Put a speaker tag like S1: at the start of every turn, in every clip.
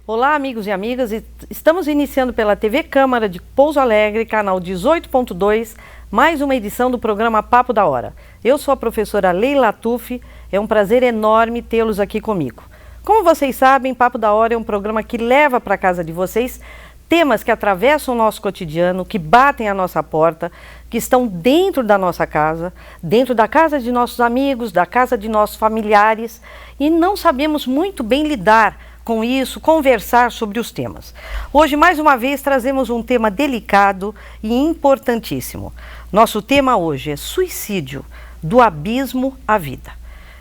S1: Olá, amigos e amigas. Estamos iniciando pela TV Câmara de Pouso Alegre, canal 18.2, mais uma edição do programa Papo da Hora. Eu sou a professora Leila Tuffi, é um prazer enorme tê-los aqui comigo. Como vocês sabem, Papo da Hora é um programa que leva para a casa de vocês temas que atravessam o nosso cotidiano, que batem a nossa porta, que estão dentro da nossa casa, dentro da casa de nossos amigos, da casa de nossos familiares, e não sabemos muito bem lidar com isso, conversar sobre os temas. Hoje, mais uma vez, trazemos um tema delicado e importantíssimo. Nosso tema hoje é suicídio, do abismo à vida.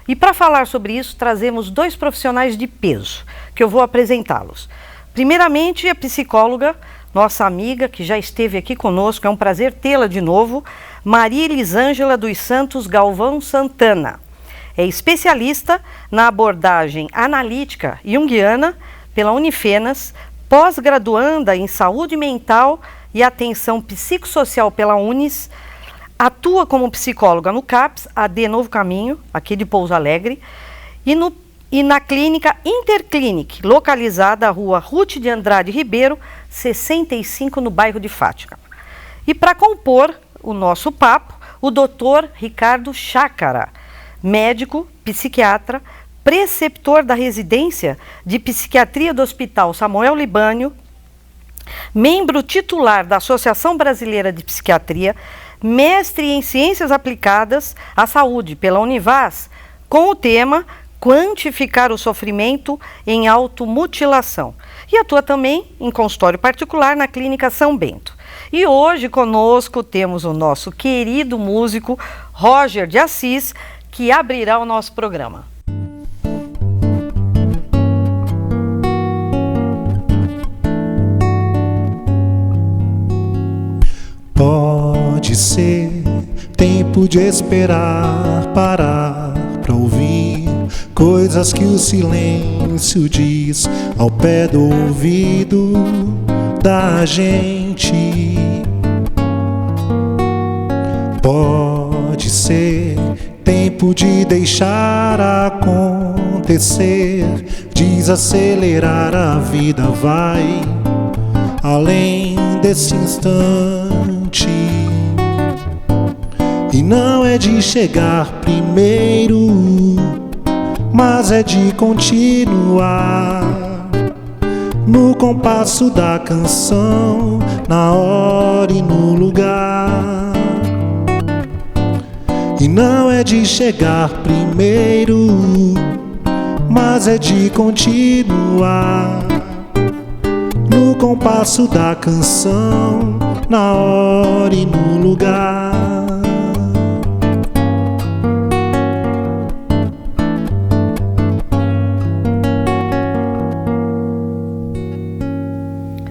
S1: E para falar sobre isso, trazemos dois profissionais de peso, que eu vou apresentá-los. Primeiramente, a psicóloga, nossa amiga, que já esteve aqui conosco, é um prazer tê-la de novo, Maria Elisângela dos Santos Galvão Santana. É especialista na abordagem analítica junguiana pela Unifenas, pós-graduanda em saúde mental e atenção psicossocial pela Unis, atua como psicóloga no CAPS, AD Novo Caminho, aqui de Pouso Alegre, e na clínica Interclinic, localizada na rua Ruth de Andrade Ribeiro, 65, no bairro de Fátima. E para compor o nosso papo, o Dr. Ricardo Chácara, médico, psiquiatra, preceptor da residência de psiquiatria do Hospital Samuel Libânio, membro titular da Associação Brasileira de Psiquiatria, mestre em Ciências Aplicadas à Saúde pela Univas, com o tema Quantificar o Sofrimento em Automutilação. E atua também em consultório particular na Clínica São Bento. E hoje conosco temos o nosso querido músico Roger de Assis, que abrirá o nosso programa.
S2: Pode ser tempo de esperar, parar pra ouvir coisas que o silêncio diz ao pé do ouvido da gente. Pode ser tempo de deixar acontecer, desacelerar a vida, vai além desse instante. E não é de chegar primeiro, mas é de continuar no compasso da canção, na hora e no lugar. E não é de chegar primeiro, mas é de continuar no compasso da canção, na hora e no lugar.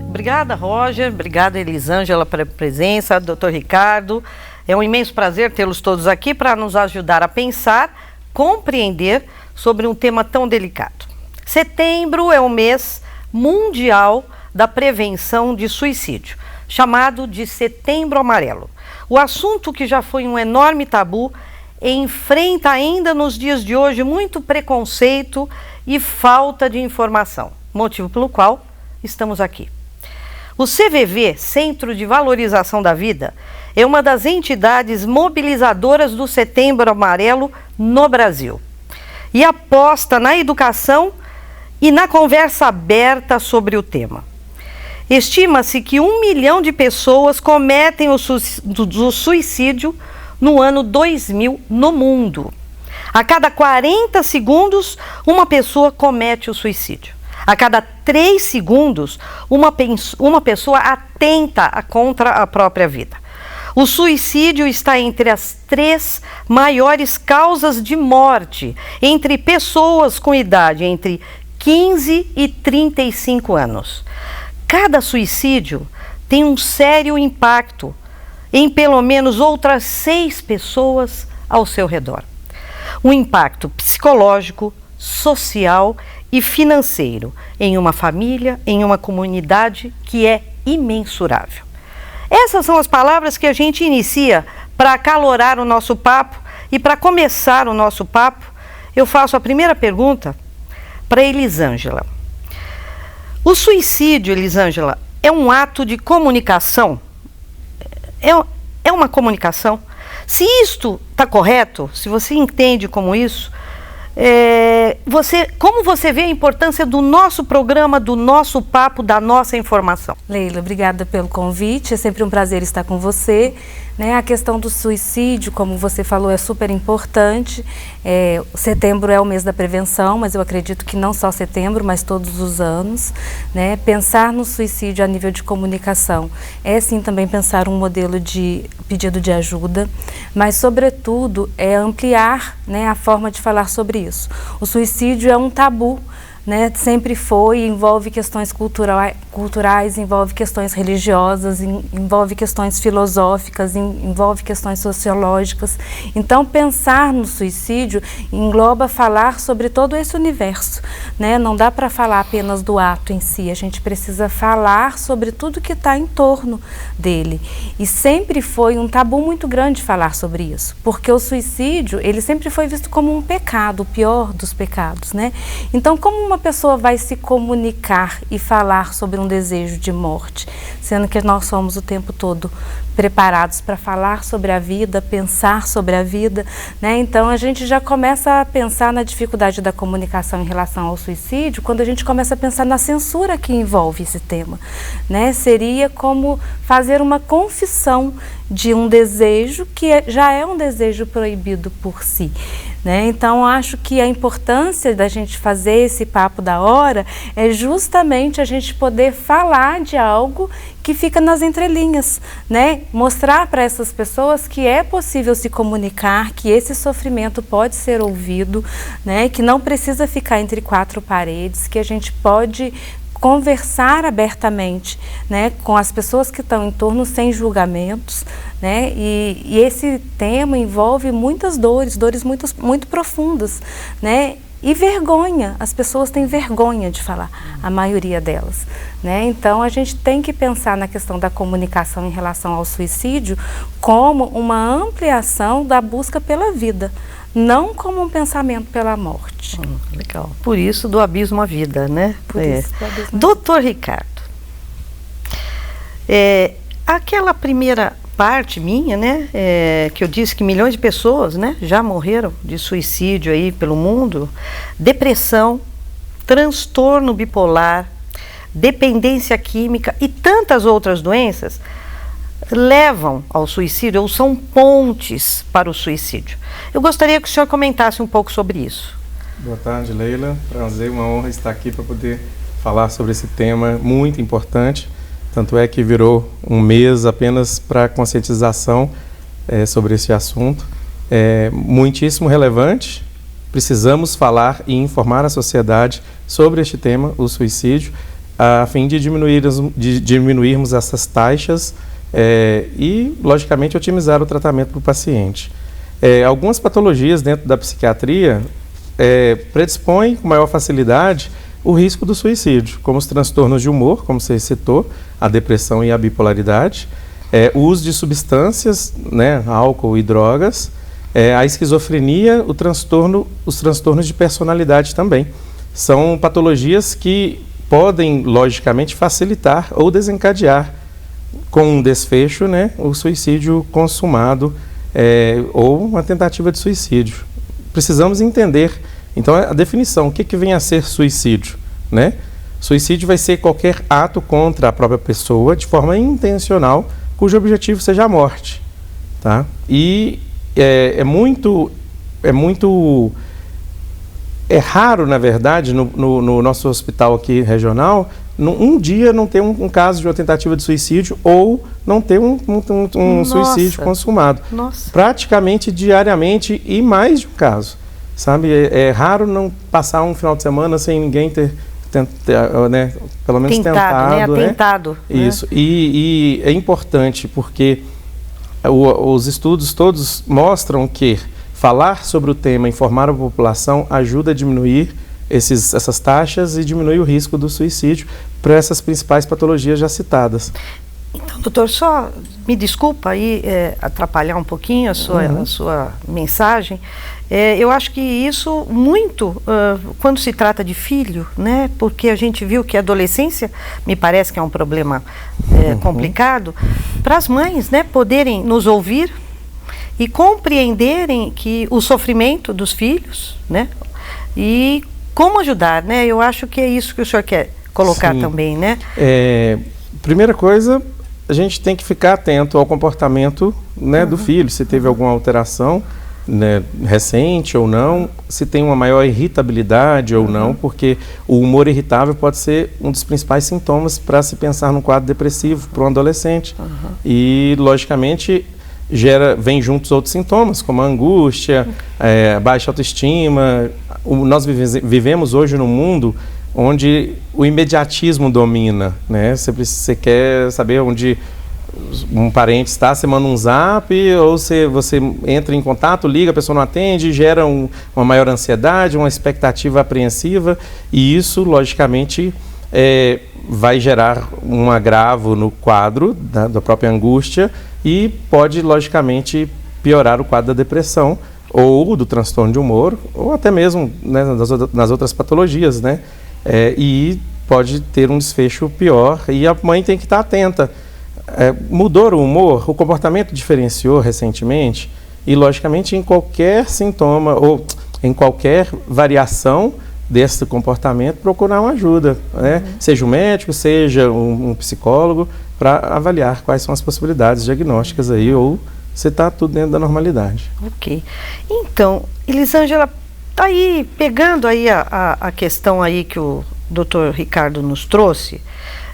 S1: Obrigada, Roger. Obrigada, Elisângela, pela presença. Dr. Ricardo. É um imenso prazer tê-los todos aqui para nos ajudar a pensar, compreender sobre um tema tão delicado. Setembro é o mês mundial da prevenção de suicídio, chamado de Setembro Amarelo. O assunto, que já foi um enorme tabu, enfrenta ainda nos dias de hoje muito preconceito e falta de informação, motivo pelo qual estamos aqui. O CVV, Centro de Valorização da Vida, é uma das entidades mobilizadoras do Setembro Amarelo no Brasil e aposta na educação e na conversa aberta sobre o tema. Estima-se que 1 milhão de pessoas cometem o suicídio no ano 2000 no mundo. A cada 40 segundos, uma pessoa comete o suicídio. A cada 3 segundos, uma pessoa atenta contra a própria vida. O suicídio está entre as 3 maiores causas de morte entre pessoas com idade entre 15 e 35 anos. Cada suicídio tem um sério impacto em pelo menos outras 6 pessoas ao seu redor. Um impacto psicológico, social e financeiro em uma família, em uma comunidade, que é imensurável. Essas são as palavras que a gente inicia para acalorar o nosso papo. E para começar o nosso papo, eu faço a primeira pergunta para Elisângela. O suicídio, Elisângela, é um ato de comunicação? É uma comunicação? Se isto está correto, se você entende como isso, como você vê a importância do nosso programa, do nosso papo, da nossa informação?
S3: Leila, obrigada pelo convite, é sempre um prazer estar com você. A questão do suicídio, como você falou, é super importante. Setembro é o mês da prevenção, mas eu acredito que não só setembro, mas todos os anos. Pensar no suicídio a nível de comunicação é sim também pensar um modelo de pedido de ajuda, mas sobretudo é ampliar a forma de falar sobre isso. O suicídio é um tabu. Sempre foi, envolve questões culturais, envolve questões religiosas, envolve questões filosóficas, envolve questões sociológicas. Então, pensar no suicídio engloba falar sobre todo esse universo. Não dá para falar apenas do ato em si, a gente precisa falar sobre tudo que está em torno dele. E sempre foi um tabu muito grande falar sobre isso, porque o suicídio, ele sempre foi visto como um pecado, o pior dos pecados. Então, como uma pessoa vai se comunicar e falar sobre um desejo de morte, sendo que nós somos o tempo todo preparados para falar sobre a vida, pensar sobre a vida, Então a gente já começa a pensar na dificuldade da comunicação em relação ao suicídio quando a gente começa a pensar na censura que envolve esse tema, Seria como fazer uma confissão de um desejo que já é um desejo proibido por si. Então, acho que a importância da gente fazer esse papo da hora é justamente a gente poder falar de algo que fica nas entrelinhas, Mostrar para essas pessoas que é possível se comunicar, que esse sofrimento pode ser ouvido, que não precisa ficar entre quatro paredes, que a gente pode conversar abertamente, com as pessoas que estão em torno sem julgamentos, e esse tema envolve muitas dores muito profundas, e vergonha, as pessoas têm vergonha de falar, a maioria delas, Então a gente tem que pensar na questão da comunicação em relação ao suicídio como uma ampliação da busca pela vida, não como um pensamento pela morte.
S1: Legal. Por isso do abismo à vida,
S3: Por isso do abismo.
S1: Doutor Ricardo, aquela primeira parte minha, que eu disse que milhões de pessoas, já morreram de suicídio aí pelo mundo, depressão, transtorno bipolar, dependência química e tantas outras doenças levam ao suicídio ou são pontes para o suicídio. Eu gostaria que o senhor comentasse um pouco sobre isso.
S4: Boa tarde, Leila. Prazer, uma honra estar aqui para poder falar sobre esse tema muito importante. Tanto é que virou um mês apenas para conscientização sobre esse assunto. É muitíssimo relevante. Precisamos falar e informar a sociedade sobre este tema, o suicídio, a fim de diminuirmos essas taxas e, logicamente, otimizar o tratamento para o paciente. Algumas patologias dentro da psiquiatria predispõem com maior facilidade o risco do suicídio, como os transtornos de humor, como você citou, a depressão e a bipolaridade, o uso de substâncias, álcool e drogas, a esquizofrenia, os transtornos de personalidade também. São patologias que podem, logicamente, facilitar ou desencadear com um desfecho, o suicídio consumado ou uma tentativa de suicídio. Precisamos entender, então, a definição, o que vem a ser suicídio, Suicídio vai ser qualquer ato contra a própria pessoa de forma intencional, cujo objetivo seja a morte, tá? E é raro, na verdade, no nosso hospital aqui regional, um dia não ter um caso de uma tentativa de suicídio ou não ter um suicídio consumado.
S1: Nossa.
S4: Praticamente diariamente e mais de um caso, sabe? É raro não passar um final de semana sem ninguém ter pelo menos tentado.
S1: Tentado.
S4: Isso. E é importante porque os estudos todos mostram que falar sobre o tema, informar a população, ajuda a diminuir essas taxas e diminui o risco do suicídio para essas principais patologias já citadas.
S1: Então, doutor, só me desculpa aí atrapalhar um pouquinho a sua mensagem. Eu acho que isso muito, quando se trata de filho, né? Porque a gente viu que a adolescência, me parece que é um problema complicado, para as mães, né, poderem nos ouvir e compreenderem que o sofrimento dos filhos, né? E como ajudar, né? Eu acho que é isso que o senhor quer colocar também, né?
S4: Primeira coisa, a gente tem que ficar atento ao comportamento, né, do filho, se teve alguma alteração, né, recente ou não, se tem uma maior irritabilidade ou não, porque o humor irritável pode ser um dos principais sintomas para se pensar num quadro depressivo para um adolescente. E, logicamente, vem juntos outros sintomas, como a angústia, baixa autoestima. Nós vivemos hoje num mundo onde o imediatismo domina, né? Você quer saber onde um parente está, você manda um zap, ou você entra em contato, liga, a pessoa não atende, gera uma maior ansiedade, uma expectativa apreensiva, e isso, logicamente, vai gerar um agravo no quadro da própria angústia e pode, logicamente, piorar o quadro da depressão ou do transtorno de humor, ou até mesmo, né, nas outras patologias, né? E pode ter um desfecho pior, e a mãe tem que estar atenta. Mudou o humor, o comportamento diferenciou recentemente, e logicamente em qualquer sintoma ou em qualquer variação desse comportamento, procurar uma ajuda, né? Seja um médico, seja um psicólogo, para avaliar quais são as possibilidades diagnósticas aí, ou se está tudo dentro da normalidade.
S1: Ok. Então, Elisângela, tá aí, pegando aí a questão aí que o Dr. Ricardo nos trouxe,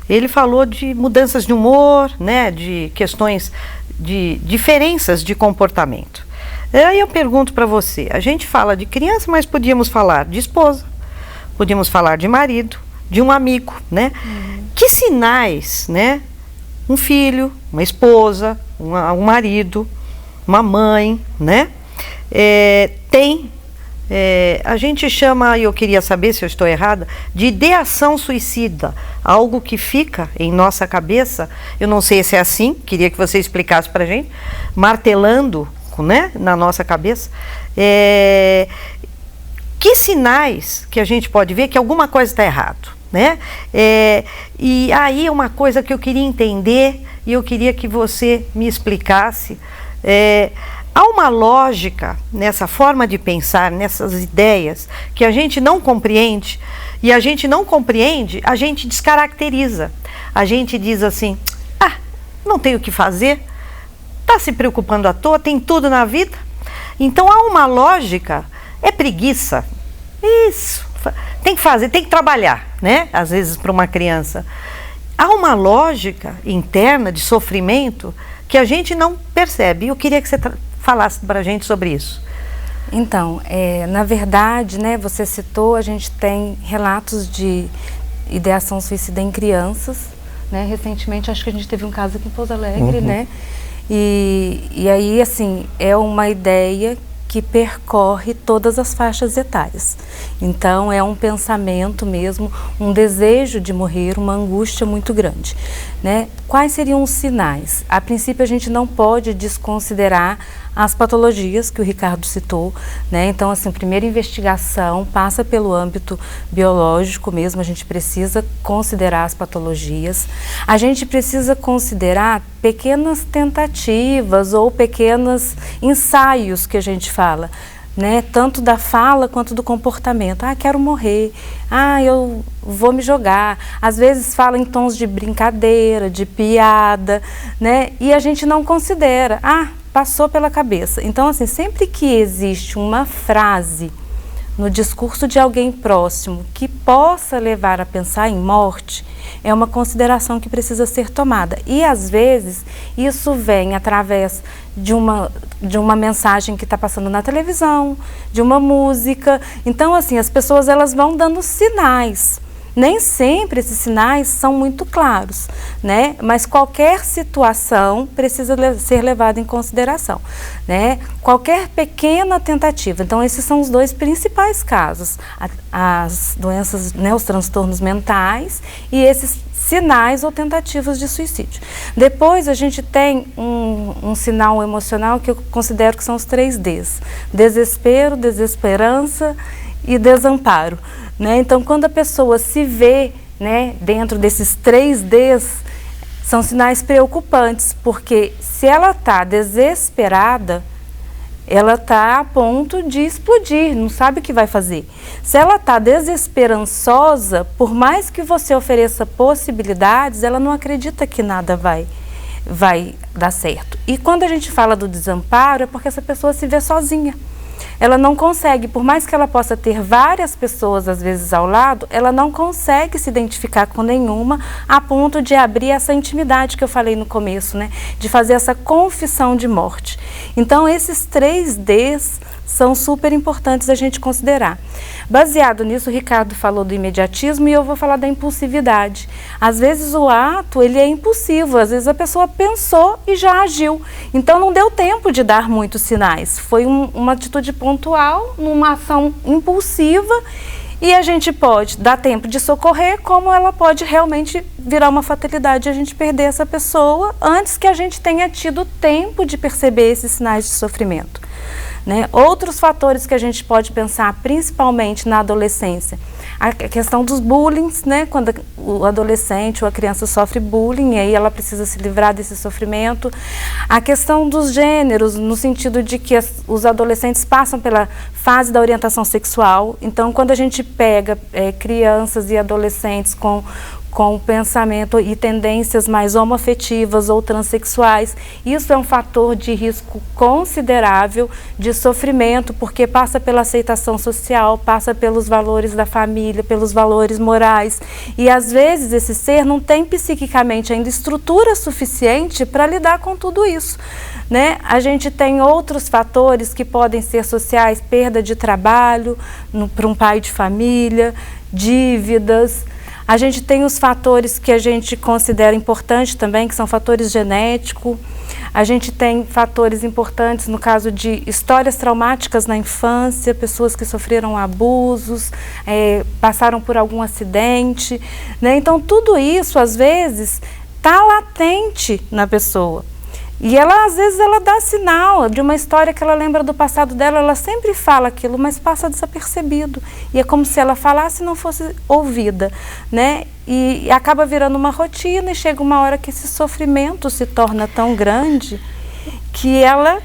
S1: ele falou de mudanças de humor, né, de questões de diferenças de comportamento. Aí eu pergunto para você, a gente fala de criança, mas podíamos falar de esposa, podíamos falar de marido, de um amigo, né? Que sinais, né, um filho, uma esposa, um marido, uma mãe, né, tem... a gente chama, e eu queria saber se eu estou errada, de ideação suicida, algo que fica em nossa cabeça, eu não sei se é assim, queria que você explicasse para a gente, martelando, né, na nossa cabeça, que sinais que a gente pode ver que alguma coisa está errado, né? E aí uma coisa que eu queria entender, e eu queria que você me explicasse, há uma lógica nessa forma de pensar, nessas ideias, que a gente não compreende, e a gente não compreende, a gente descaracteriza. A gente diz assim, não tem o que fazer, está se preocupando à toa, tem tudo na vida. Então há uma lógica, é preguiça, isso, tem que fazer, tem que trabalhar, né? Às vezes para uma criança. Há uma lógica interna de sofrimento que a gente não percebe. Eu queria que você falasse para a gente sobre isso.
S3: Então, na verdade, né, você citou, a gente tem relatos de ideação suicida em crianças, né? Recentemente, acho que a gente teve um caso aqui em Pouso Alegre, né? E aí, assim, é uma ideia que percorre todas as faixas etárias. Então, é um pensamento mesmo, um desejo de morrer, uma angústia muito grande, né? Quais seriam os sinais? A princípio, a gente não pode desconsiderar as patologias que o Ricardo citou, né? Então, assim, primeira investigação passa pelo âmbito biológico mesmo, a gente precisa considerar as patologias, a gente precisa considerar pequenas tentativas ou pequenos ensaios que a gente fala, né? Tanto da fala quanto do comportamento. Quero morrer, eu vou me jogar. Às vezes fala em tons de brincadeira, de piada, né? E a gente não considera, passou pela cabeça. Então, assim, sempre que existe uma frase no discurso de alguém próximo que possa levar a pensar em morte, é uma consideração que precisa ser tomada. E, às vezes, isso vem através de uma mensagem que está passando na televisão, de uma música. Então, assim, as pessoas elas vão dando sinais, Nem sempre esses sinais são muito claros, né? Mas qualquer situação precisa ser levada em consideração, né? Qualquer pequena tentativa. Então, esses são os dois principais casos, as doenças, né, os transtornos mentais e esses sinais ou tentativas de suicídio. Depois a gente tem um sinal emocional que eu considero que são os 3 Ds: desespero, desesperança e desamparo, né? Então, quando a pessoa se vê, né, dentro desses 3 Ds, são sinais preocupantes, porque se ela está desesperada, ela está a ponto de explodir, não sabe o que vai fazer. Se ela está desesperançosa, por mais que você ofereça possibilidades, ela não acredita que nada vai dar certo. E quando a gente fala do desamparo, é porque essa pessoa se vê sozinha. Ela não consegue, por mais que ela possa ter várias pessoas às vezes ao lado, ela não consegue se identificar com nenhuma a ponto de abrir essa intimidade que eu falei no começo, né? De fazer essa confissão de morte. Então, esses 3 Ds são super importantes a gente considerar. Baseado nisso, o Ricardo falou do imediatismo e eu vou falar da impulsividade. Às vezes o ato, ele é impulsivo, às vezes a pessoa pensou e já agiu. Então não deu tempo de dar muitos sinais. Foi uma atitude pontual, numa ação impulsiva, e a gente pode dar tempo de socorrer, como ela pode realmente virar uma fatalidade e a gente perder essa pessoa antes que a gente tenha tido tempo de perceber esses sinais de sofrimento, né? Outros fatores que a gente pode pensar, principalmente na adolescência, a questão dos bullying, né? Quando o adolescente ou a criança sofre bullying, aí ela precisa se livrar desse sofrimento. A questão dos gêneros, no sentido de que os adolescentes passam pela fase da orientação sexual. Então, quando a gente pega crianças e adolescentes com pensamento e tendências mais homoafetivas ou transexuais, isso é um fator de risco considerável de sofrimento, porque passa pela aceitação social, passa pelos valores da família, pelos valores morais, e às vezes esse ser não tem psiquicamente ainda estrutura suficiente para lidar com tudo isso, né? A gente tem outros fatores que podem ser sociais, perda de trabalho para um pai de família, dívidas. A gente tem os fatores que a gente considera importantes também, que são fatores genéticos. A gente tem fatores importantes no caso de histórias traumáticas na infância, pessoas que sofreram abusos, passaram por algum acidente, né? Então, tudo isso, às vezes, está latente na pessoa. E ela, às vezes, ela dá sinal de uma história que ela lembra do passado dela, ela sempre fala aquilo, mas passa desapercebido. E é como se ela falasse e não fosse ouvida, né? E acaba virando uma rotina e chega uma hora que esse sofrimento se torna tão grande que ela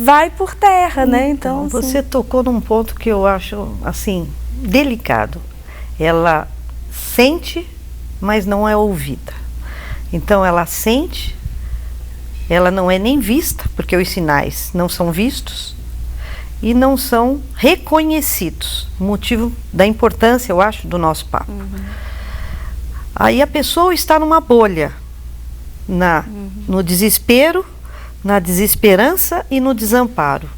S3: vai por terra, né? Então,
S1: você tocou num ponto que eu acho, assim, delicado. Ela sente, mas não é ouvida. Então, ela sente, ela não é nem vista, porque os sinais não são vistos e não são reconhecidos. Motivo da importância, eu acho, do nosso papo. Aí a pessoa está numa bolha, no desespero, na desesperança e no desamparo.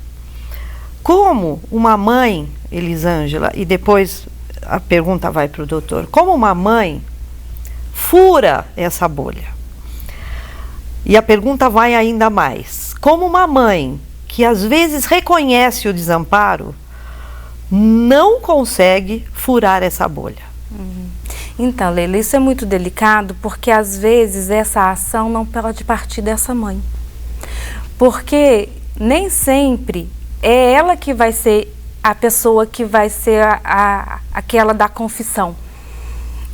S1: Como uma mãe, Elisângela, e depois a pergunta vai para o doutor, como uma mãe fura essa bolha? E a pergunta vai ainda mais. Como uma mãe que às vezes reconhece o desamparo, não consegue furar essa bolha?
S3: Então, Leila, isso é muito delicado, porque às vezes essa ação não pode partir dessa mãe. Porque nem sempre é ela que vai ser a pessoa que vai ser aquela da confissão,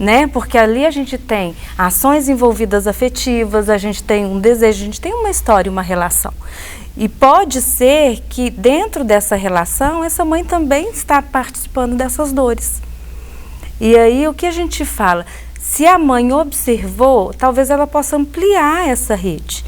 S3: né? Porque ali a gente tem ações envolvidas afetivas, a gente tem um desejo, a gente tem uma história, uma relação. E pode ser que dentro dessa relação, essa mãe também está participando dessas dores. E aí o que a gente fala? Se a mãe observou, talvez ela possa ampliar essa rede,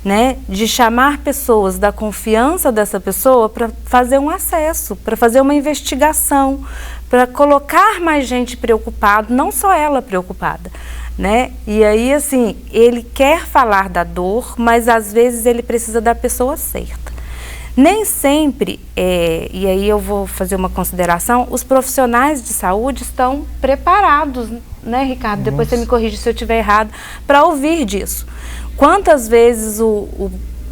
S3: né? De chamar pessoas da confiança dessa pessoa para fazer um acesso, para fazer uma investigação, para colocar mais gente preocupada, não só ela preocupada, né? E aí, assim, ele quer falar da dor, mas às vezes ele precisa da pessoa certa, Nem sempre, e aí eu vou fazer uma consideração, os profissionais de saúde estão preparados, né, Ricardo?
S4: Nossa.
S3: Depois você me corrige se eu estiver errado, para ouvir disso. Quantas vezes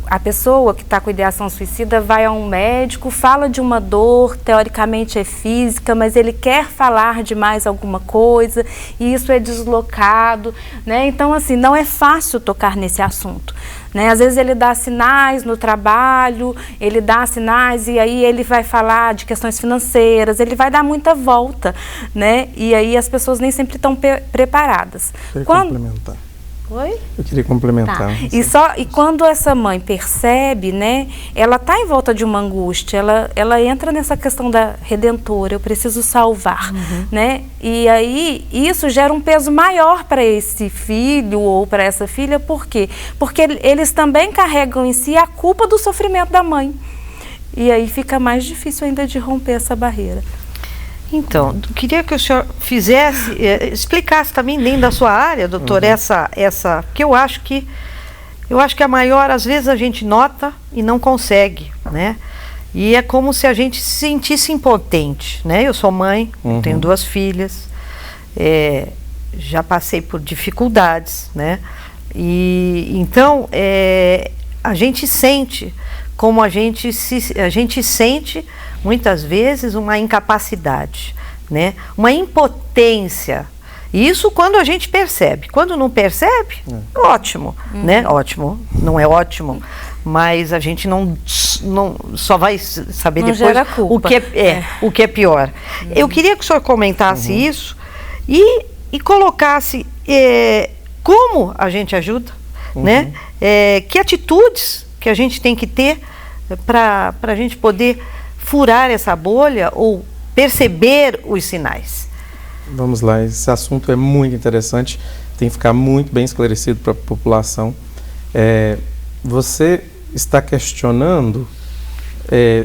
S3: a pessoa que está com ideação suicida vai a um médico, fala de uma dor, teoricamente é física, mas ele quer falar de mais alguma coisa e isso é deslocado, né? Então, assim, não é fácil tocar nesse assunto, né? Às vezes ele dá sinais no trabalho, ele dá sinais e aí ele vai falar de questões financeiras, ele vai dar muita volta, né? E aí as pessoas nem sempre estão preparadas.
S4: Complementar.
S3: Oi?
S4: Eu queria complementar.
S3: Tá. E quando essa mãe percebe, né, ela está em volta de uma angústia, ela entra nessa questão da redentora, eu preciso salvar, né? E aí isso gera um peso maior para esse filho ou para essa filha, por quê? Porque eles também carregam em si a culpa do sofrimento da mãe. E aí fica mais difícil ainda de romper essa barreira.
S1: Então, queria que o senhor explicasse também dentro da sua área, doutor, porque eu acho que a maior, às vezes a gente nota e não consegue, né? E é como se a gente se sentisse impotente, né? Eu sou mãe, tenho 2 filhas, já passei por dificuldades, né? E então a gente sente como a gente sente muitas vezes uma incapacidade, né? Uma impotência. E isso quando a gente percebe. Quando não percebe, ótimo, né? Ótimo, não é ótimo, mas a gente não só vai saber
S3: não
S1: depois o que é pior. Eu queria que o senhor comentasse isso e colocasse como a gente ajuda, né? Que atitudes que a gente tem que ter para a gente poder furar essa bolha ou perceber os sinais.
S4: Vamos lá, esse assunto é muito interessante, tem que ficar muito bem esclarecido para a população. Você está questionando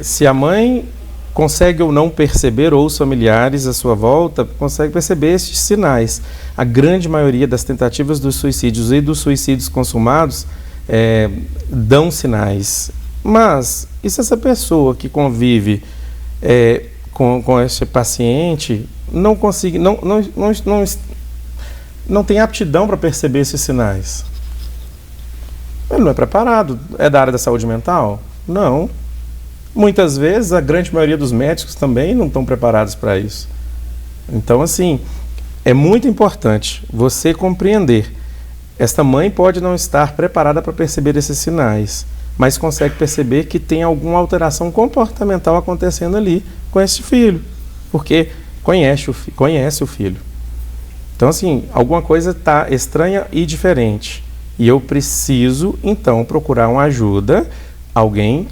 S4: se a mãe consegue ou não perceber, ou os familiares à sua volta conseguem perceber esses sinais. A grande maioria das tentativas dos suicídios e dos suicídios consumados dão sinais. Mas, e se essa pessoa que convive com esse paciente não consegue, não tem aptidão para perceber esses sinais? Ele não é preparado. É da área da saúde mental? Não. Muitas vezes, a grande maioria dos médicos também não estão preparados para isso. Então, assim, é muito importante você compreender. Esta mãe pode não estar preparada para perceber esses sinais, mas consegue perceber que tem alguma alteração comportamental acontecendo ali com esse filho, porque conhece o filho. Então, assim, alguma coisa está estranha e diferente. E eu preciso, então, procurar uma ajuda, alguém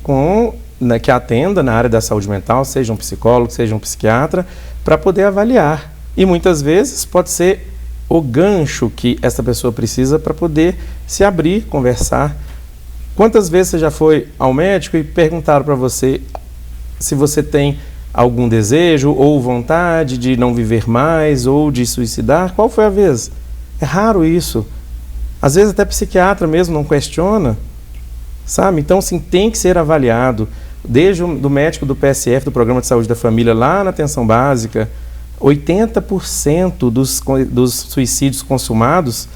S4: que atenda na área da saúde mental, seja um psicólogo, seja um psiquiatra, para poder avaliar. E muitas vezes pode ser o gancho que essa pessoa precisa para poder se abrir, conversar. Quantas vezes você já foi ao médico e perguntaram para você se você tem algum desejo ou vontade de não viver mais ou de suicidar? Qual foi a vez? É raro isso. Às vezes até psiquiatra mesmo não questiona, sabe? Então, sim, tem que ser avaliado. Desde do médico do PSF, do Programa de Saúde da Família, lá na atenção básica, 80% dos suicídios consumados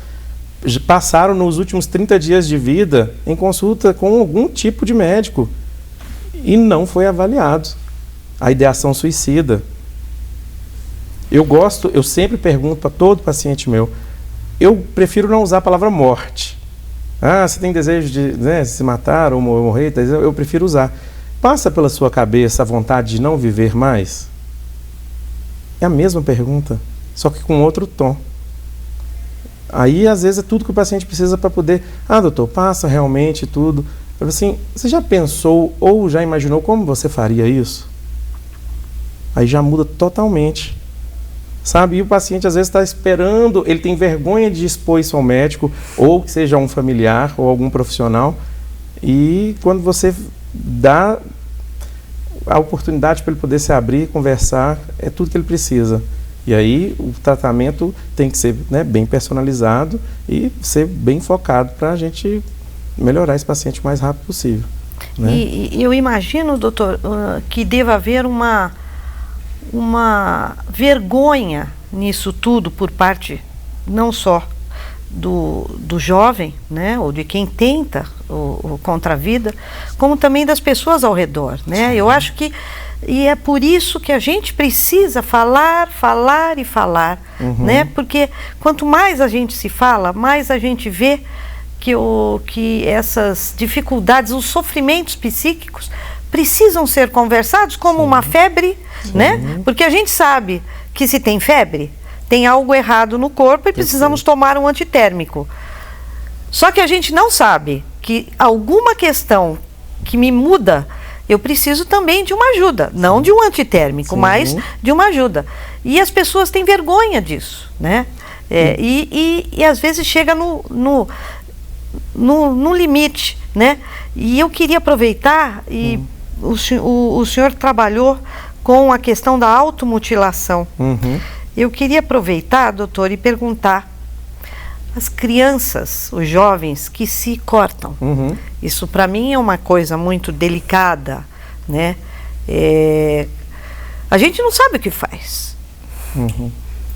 S4: passaram nos últimos 30 dias de vida em consulta com algum tipo de médico e não foi avaliado a ideação suicida. Eu sempre pergunto para todo paciente meu, eu prefiro não usar a palavra morte. Você tem desejo de se matar ou morrer? Eu prefiro usar. Passa pela sua cabeça a vontade de não viver mais? É a mesma pergunta, só que com outro tom. Aí, às vezes, é tudo que o paciente precisa para poder... doutor, passa realmente tudo. Eu falo assim, você já pensou ou já imaginou como você faria isso? Aí já muda totalmente. Sabe? E o paciente, às vezes, está esperando, ele tem vergonha de expor isso ao médico, ou que seja um familiar ou algum profissional. E quando você dá a oportunidade para ele poder se abrir, conversar, é tudo que ele precisa. E aí o tratamento tem que ser bem personalizado e ser bem focado para a gente melhorar esse paciente o mais rápido possível. né?
S1: E eu imagino, doutor, que deva haver uma vergonha nisso tudo por parte não só do jovem, né, ou de quem tenta o contra a vida, como também das pessoas ao redor, né? Sim. Eu acho que e é por isso que a gente precisa falar e falar, né? Porque quanto mais a gente se fala, mais a gente vê que essas dificuldades, os sofrimentos psíquicos precisam ser conversados como uma febre, né? Porque a gente sabe que se tem febre, tem algo errado no corpo e precisamos tomar um antitérmico. Só que a gente não sabe que alguma questão que me muda, eu preciso também de uma ajuda, não de um antitérmico, mas de uma ajuda. E as pessoas têm vergonha disso, né? E às vezes chega no limite, né? E eu queria aproveitar, e o senhor trabalhou com a questão da automutilação. Eu queria aproveitar, doutor, e perguntar: as crianças, os jovens que se cortam, isso para mim é uma coisa muito delicada, né? A gente não sabe o que faz,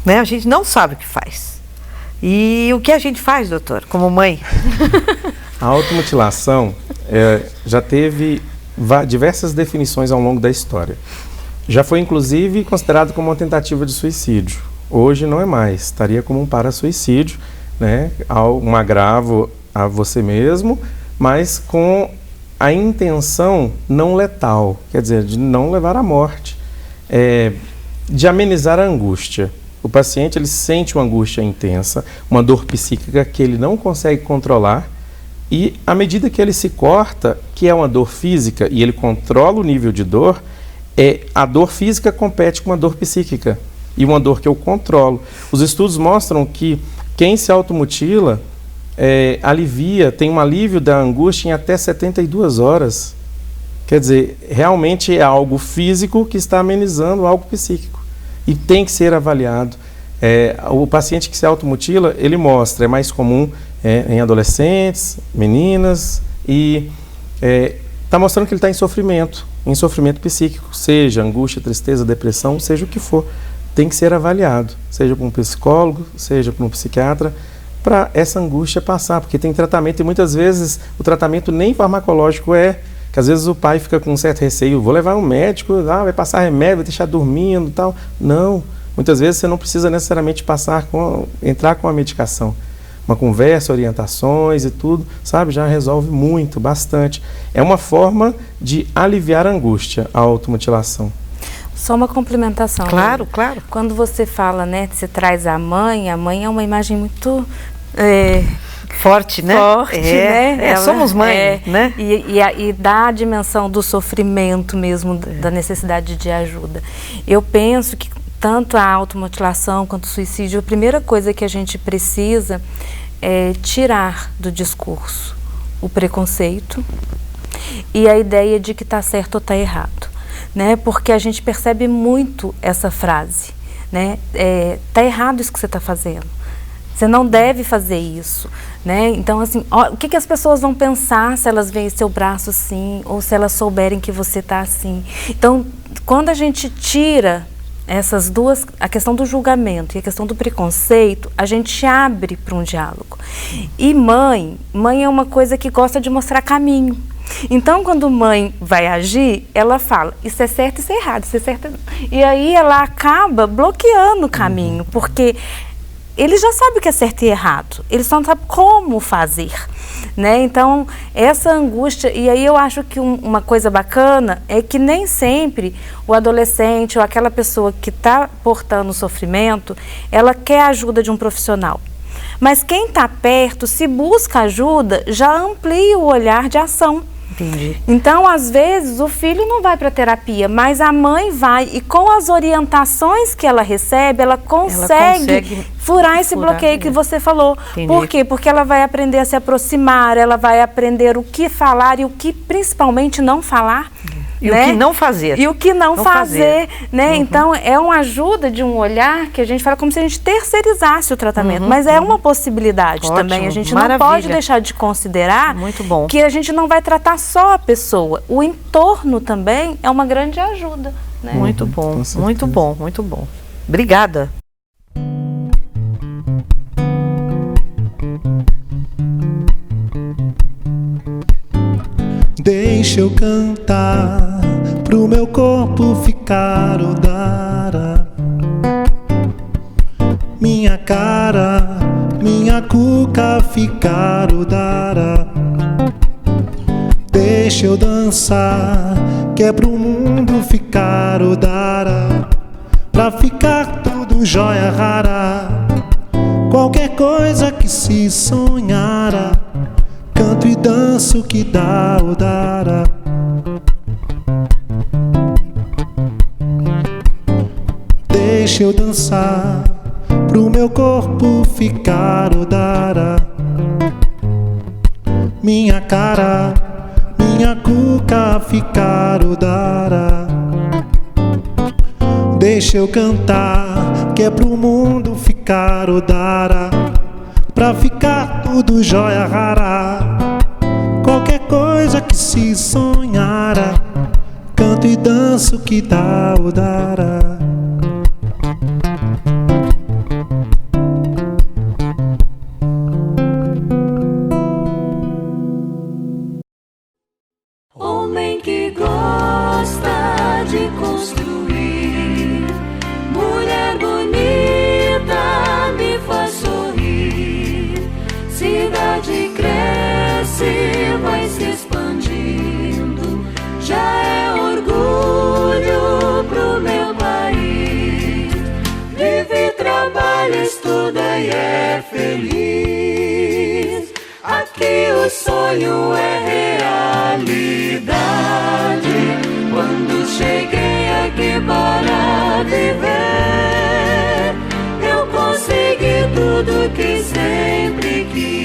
S1: né? A gente não sabe o que faz. E o que a gente faz, doutor, como mãe?
S4: A automutilação já teve diversas definições ao longo da história. Já foi, inclusive, considerado como uma tentativa de suicídio. Hoje não é mais, estaria como um para-suicídio, né? Um agravo a você mesmo, mas com a intenção não letal, quer dizer, de não levar à morte, de amenizar a angústia. O paciente, ele sente uma angústia intensa, uma dor psíquica que ele não consegue controlar, e à medida que ele se corta, que é uma dor física, e ele controla o nível de dor, a dor física compete com uma dor psíquica, e uma dor que eu controlo. Os estudos mostram que quem se automutila tem um alívio da angústia em até 72 horas. Quer dizer, realmente é algo físico que está amenizando algo psíquico. E tem que ser avaliado. O paciente que se automutila, ele mostra, é mais comum em adolescentes, meninas, e está mostrando que ele está em sofrimento psíquico, seja angústia, tristeza, depressão, seja o que for. Tem que ser avaliado, seja por um psicólogo, seja por um psiquiatra, para essa angústia passar, porque tem tratamento, e muitas vezes o tratamento nem farmacológico que às vezes o pai fica com um certo receio, vou levar um médico, vai passar remédio, vai deixar dormindo e tal. Não, muitas vezes você não precisa necessariamente entrar com a medicação. Uma conversa, orientações e tudo, sabe, já resolve muito, bastante. É uma forma de aliviar a angústia, a automutilação.
S3: Só uma complementação.
S1: Claro, claro.
S3: Quando você fala, né, você traz a mãe é uma imagem muito
S1: forte, né?
S3: Forte, né?
S1: Somos mãe, né?
S3: E dá a dimensão do sofrimento mesmo, da necessidade de ajuda. Eu penso que tanto a automutilação quanto o suicídio, a primeira coisa que a gente precisa é tirar do discurso o preconceito e a ideia de que está certo ou está errado, né? Porque a gente percebe muito essa frase, né? Tá errado isso que você está fazendo. Você não deve fazer isso, né? Então, assim, o que as pessoas vão pensar se elas veem seu braço assim, ou se elas souberem que você está assim? Então, quando a gente tira essas duas, a questão do julgamento e a questão do preconceito, a gente abre para um diálogo. E mãe é uma coisa que gosta de mostrar caminho. Então, quando mãe vai agir, ela fala, isso é certo, isso é errado, isso é certo. E aí ela acaba bloqueando o caminho, porque ele já sabe o que é certo e errado, ele só não sabe como fazer, né? Então, essa angústia, e aí eu acho que uma coisa bacana é que nem sempre o adolescente ou aquela pessoa que está portando o sofrimento, ela quer a ajuda de um profissional. Mas quem está perto, se busca ajuda, já amplia o olhar de ação.
S1: Entendi.
S3: Então, às vezes, o filho não vai para terapia, mas a mãe vai, e com as orientações que ela recebe, ela consegue furar esse bloqueio que você falou.
S1: Entendi.
S3: Por quê? Porque ela vai aprender a se aproximar, ela vai aprender o que falar e o que principalmente não falar.
S1: E
S3: né?
S1: o que não fazer.
S3: E o que não fazer, né? Então, é uma ajuda de um olhar que a gente fala como se a gente terceirizasse o tratamento, mas é uma possibilidade também. A gente não pode deixar de considerar que a gente não vai tratar só a pessoa. O entorno também é uma grande ajuda, né?
S1: Muito bom, muito bom, muito bom. Obrigada.
S2: Deixa eu cantar pro meu corpo ficar odara. Minha cara, minha cuca ficar odara. Deixa eu dançar, que é pro mundo ficar odara. Pra ficar tudo jóia rara. Qualquer coisa que se sonhara, canto e danço que dá odara. Deixa eu dançar pro meu corpo ficar odara. Minha cara, minha cuca ficar odara. Deixa eu cantar, que é pro mundo ficar odara. Pra ficar tudo jóia rara. Qualquer coisa que se sonhara, canto e danço que dá odara.
S5: Homem que gosta de construir, mulher bonita me faz sorrir. Cidade cresce, vai se expandindo, já é orgulho pro meu país. Vive, trabalha, estuda e é feliz. Aqui o sonho é realidade. Quando cheguei aqui para viver, eu consegui tudo que sempre quis.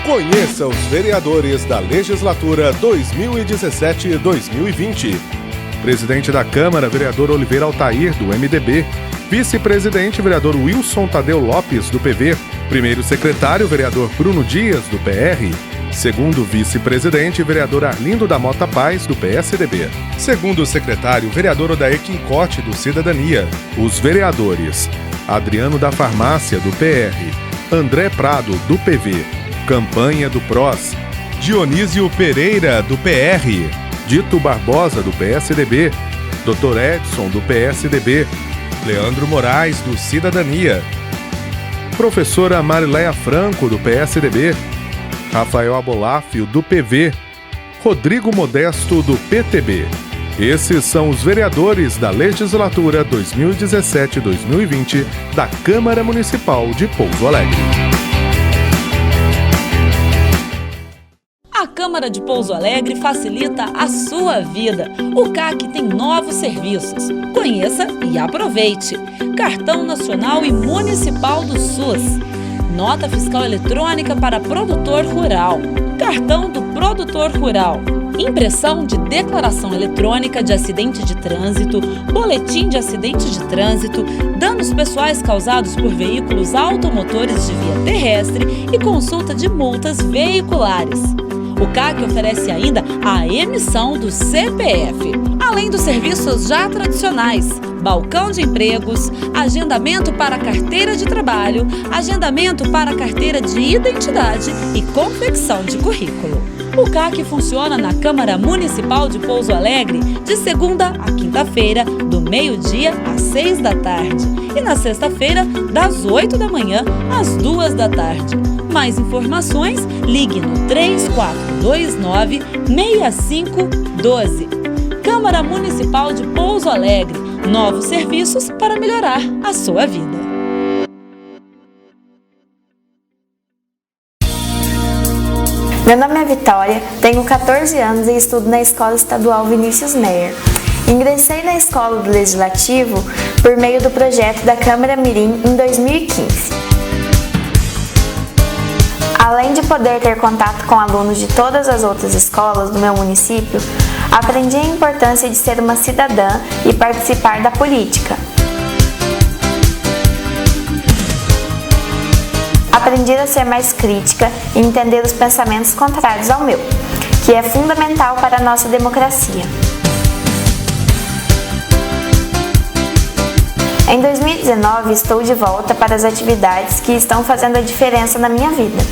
S6: Conheça os vereadores da legislatura 2017-2020. Presidente da Câmara, vereador Oliveira Altair, do MDB. Vice-presidente, vereador Wilson Tadeu Lopes, do PV. Primeiro secretário, vereador Bruno Dias, do PR. Segundo vice-presidente, vereador Arlindo da Mota Paz, do PSDB. Segundo secretário, vereador Odair Quincote, do Cidadania. Os vereadores: Adriano da Farmácia, do PR. André Prado, do PV. Campanha do PROS. Dionísio Pereira, do PR. Dito Barbosa, do PSDB. Dr. Edson, do PSDB. Leandro Moraes, do Cidadania. Professora Marileia Franco, do PSDB. Rafael Abolafio, do PV. Rodrigo Modesto, do PTB. Esses são os vereadores da legislatura 2017-2020 da Câmara Municipal de Pouso Alegre.
S7: A Câmara de Pouso Alegre facilita a sua vida. O CAC tem novos serviços. Conheça e aproveite. Cartão Nacional e Municipal do SUS. Nota fiscal eletrônica para produtor rural. Cartão do produtor rural. Impressão de declaração eletrônica de acidente de trânsito, boletim de acidente de trânsito, danos pessoais causados por veículos automotores de via terrestre e consulta de multas veiculares. O CAC oferece ainda a emissão do CPF, além dos serviços já tradicionais: balcão de empregos, agendamento para carteira de trabalho, agendamento para carteira de identidade e confecção de currículo. O CAC funciona na Câmara Municipal de Pouso Alegre de segunda a quinta-feira, do meio-dia às 6 da tarde e na sexta-feira, das 8 da manhã às 2 da tarde. Mais informações, ligue no 3429-6512. Câmara Municipal de Pouso Alegre. Novos serviços para melhorar a sua vida.
S8: Meu nome é Vitória, tenho 14 anos e estudo na Escola Estadual Vinícius Meyer. Ingressei na Escola do Legislativo por meio do projeto da Câmara Mirim em 2015. Além de poder ter contato com alunos de todas as outras escolas do meu município, aprendi a importância de ser uma cidadã e participar da política. Aprendi a ser mais crítica e entender os pensamentos contrários ao meu, que é fundamental para a nossa democracia. Em 2019, estou de volta para as atividades que estão fazendo a diferença na minha vida.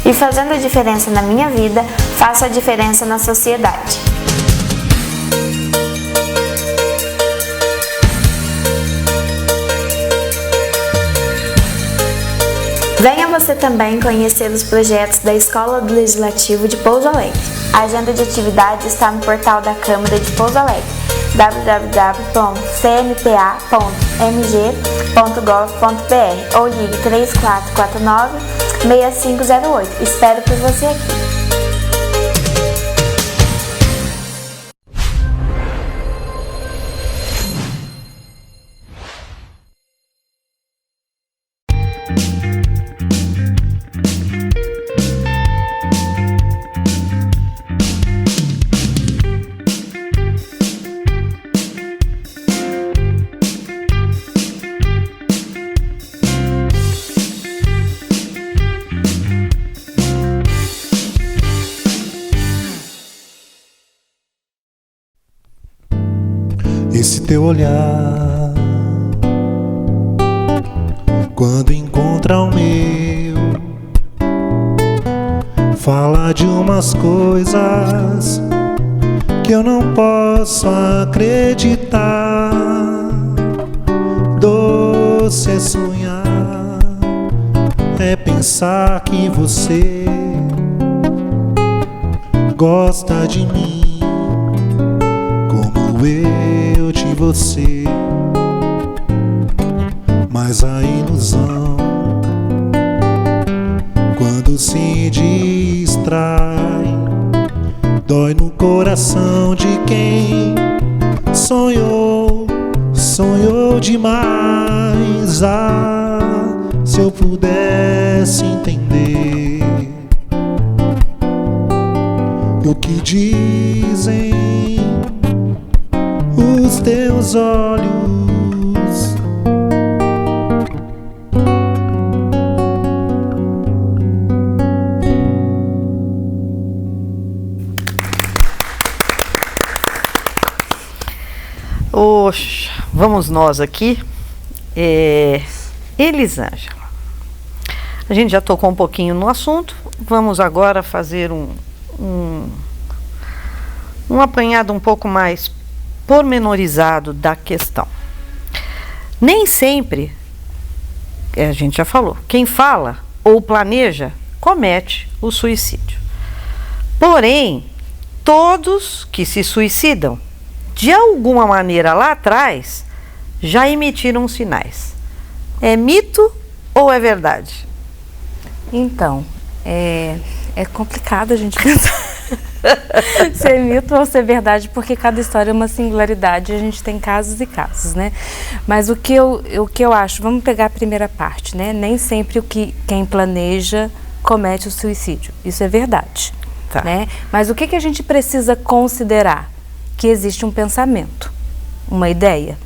S8: E fazendo a diferença na minha vida, faço a diferença na sociedade. Venha você também conhecer os projetos da Escola do Legislativo de Pouso Alegre. A agenda de atividades está no portal da Câmara de Pouso Alegre, www.cmpa.mg.gov.br ou ligue 3449-6508. Espero por você aqui.
S2: Esse teu olhar, quando encontra o meu, fala de umas coisas que eu não posso acreditar. Doce é sonhar, é pensar que você gosta de mim como eu de você. Mas a ilusão, quando se distrai, dói no coração de quem sonhou, sonhou demais. Ah, se eu pudesse entender o que dizem os teus olhos.
S1: Vamos nós aqui. Elisângela, a gente já tocou um pouquinho no assunto. Vamos agora fazer um apanhado um pouco mais pormenorizado da questão. Nem sempre, a gente já falou, quem fala ou planeja comete o suicídio. Porém, todos que se suicidam, de alguma maneira lá atrás, já emitiram sinais. É mito ou é verdade?
S3: Então, é complicado a gente pensar se é mito ou se é verdade, porque cada história é uma singularidade e a gente tem casos e casos, né? Mas o que eu acho, vamos pegar a primeira parte, né? Nem sempre quem planeja comete o suicídio. Isso é verdade,
S1: tá,
S3: né? Mas o que a gente precisa considerar? Que existe um pensamento, uma ideia,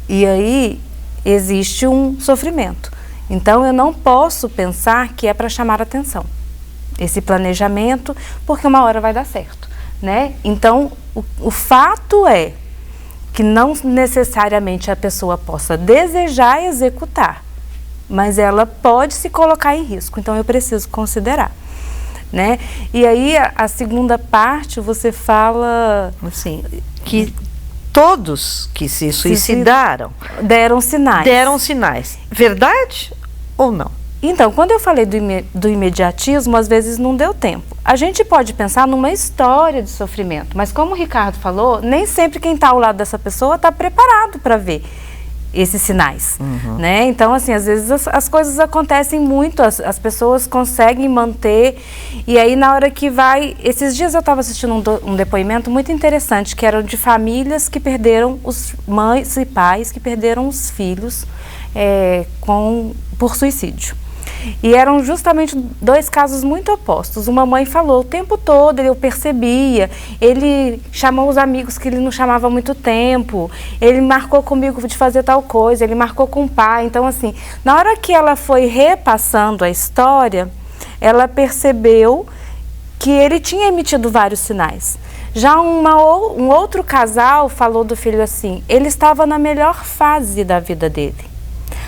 S3: e aí existe um sofrimento. Então eu não posso pensar que é para chamar atenção esse planejamento, porque uma hora vai dar certo, né? Então o fato é que não necessariamente a pessoa possa desejar executar, mas ela pode se colocar em risco. Então eu preciso considerar, né? E aí a segunda parte você fala
S1: assim, que todos que se suicidaram
S3: deram sinais.
S1: Deram sinais. Verdade ou não?
S3: Então, quando eu falei do imediatismo, às vezes não deu tempo. A gente pode pensar numa história de sofrimento, mas como o Ricardo falou, nem sempre quem está ao lado dessa pessoa está preparado para ver. esses sinais, né? Então, assim, às vezes as coisas acontecem muito, as pessoas conseguem manter, e aí na hora que vai... Esses dias eu estava assistindo um depoimento muito interessante, que era de famílias que perderam os mães e pais, que perderam os filhos por suicídio. E eram justamente 2 casos muito opostos. Uma mãe falou o tempo todo, eu percebia, ele chamou os amigos que ele não chamava há muito tempo, ele marcou comigo de fazer tal coisa, ele marcou com o pai. Então, assim, na hora que ela foi repassando a história, ela percebeu que ele tinha emitido vários sinais. Já um outro casal falou do filho assim, ele estava na melhor fase da vida dele.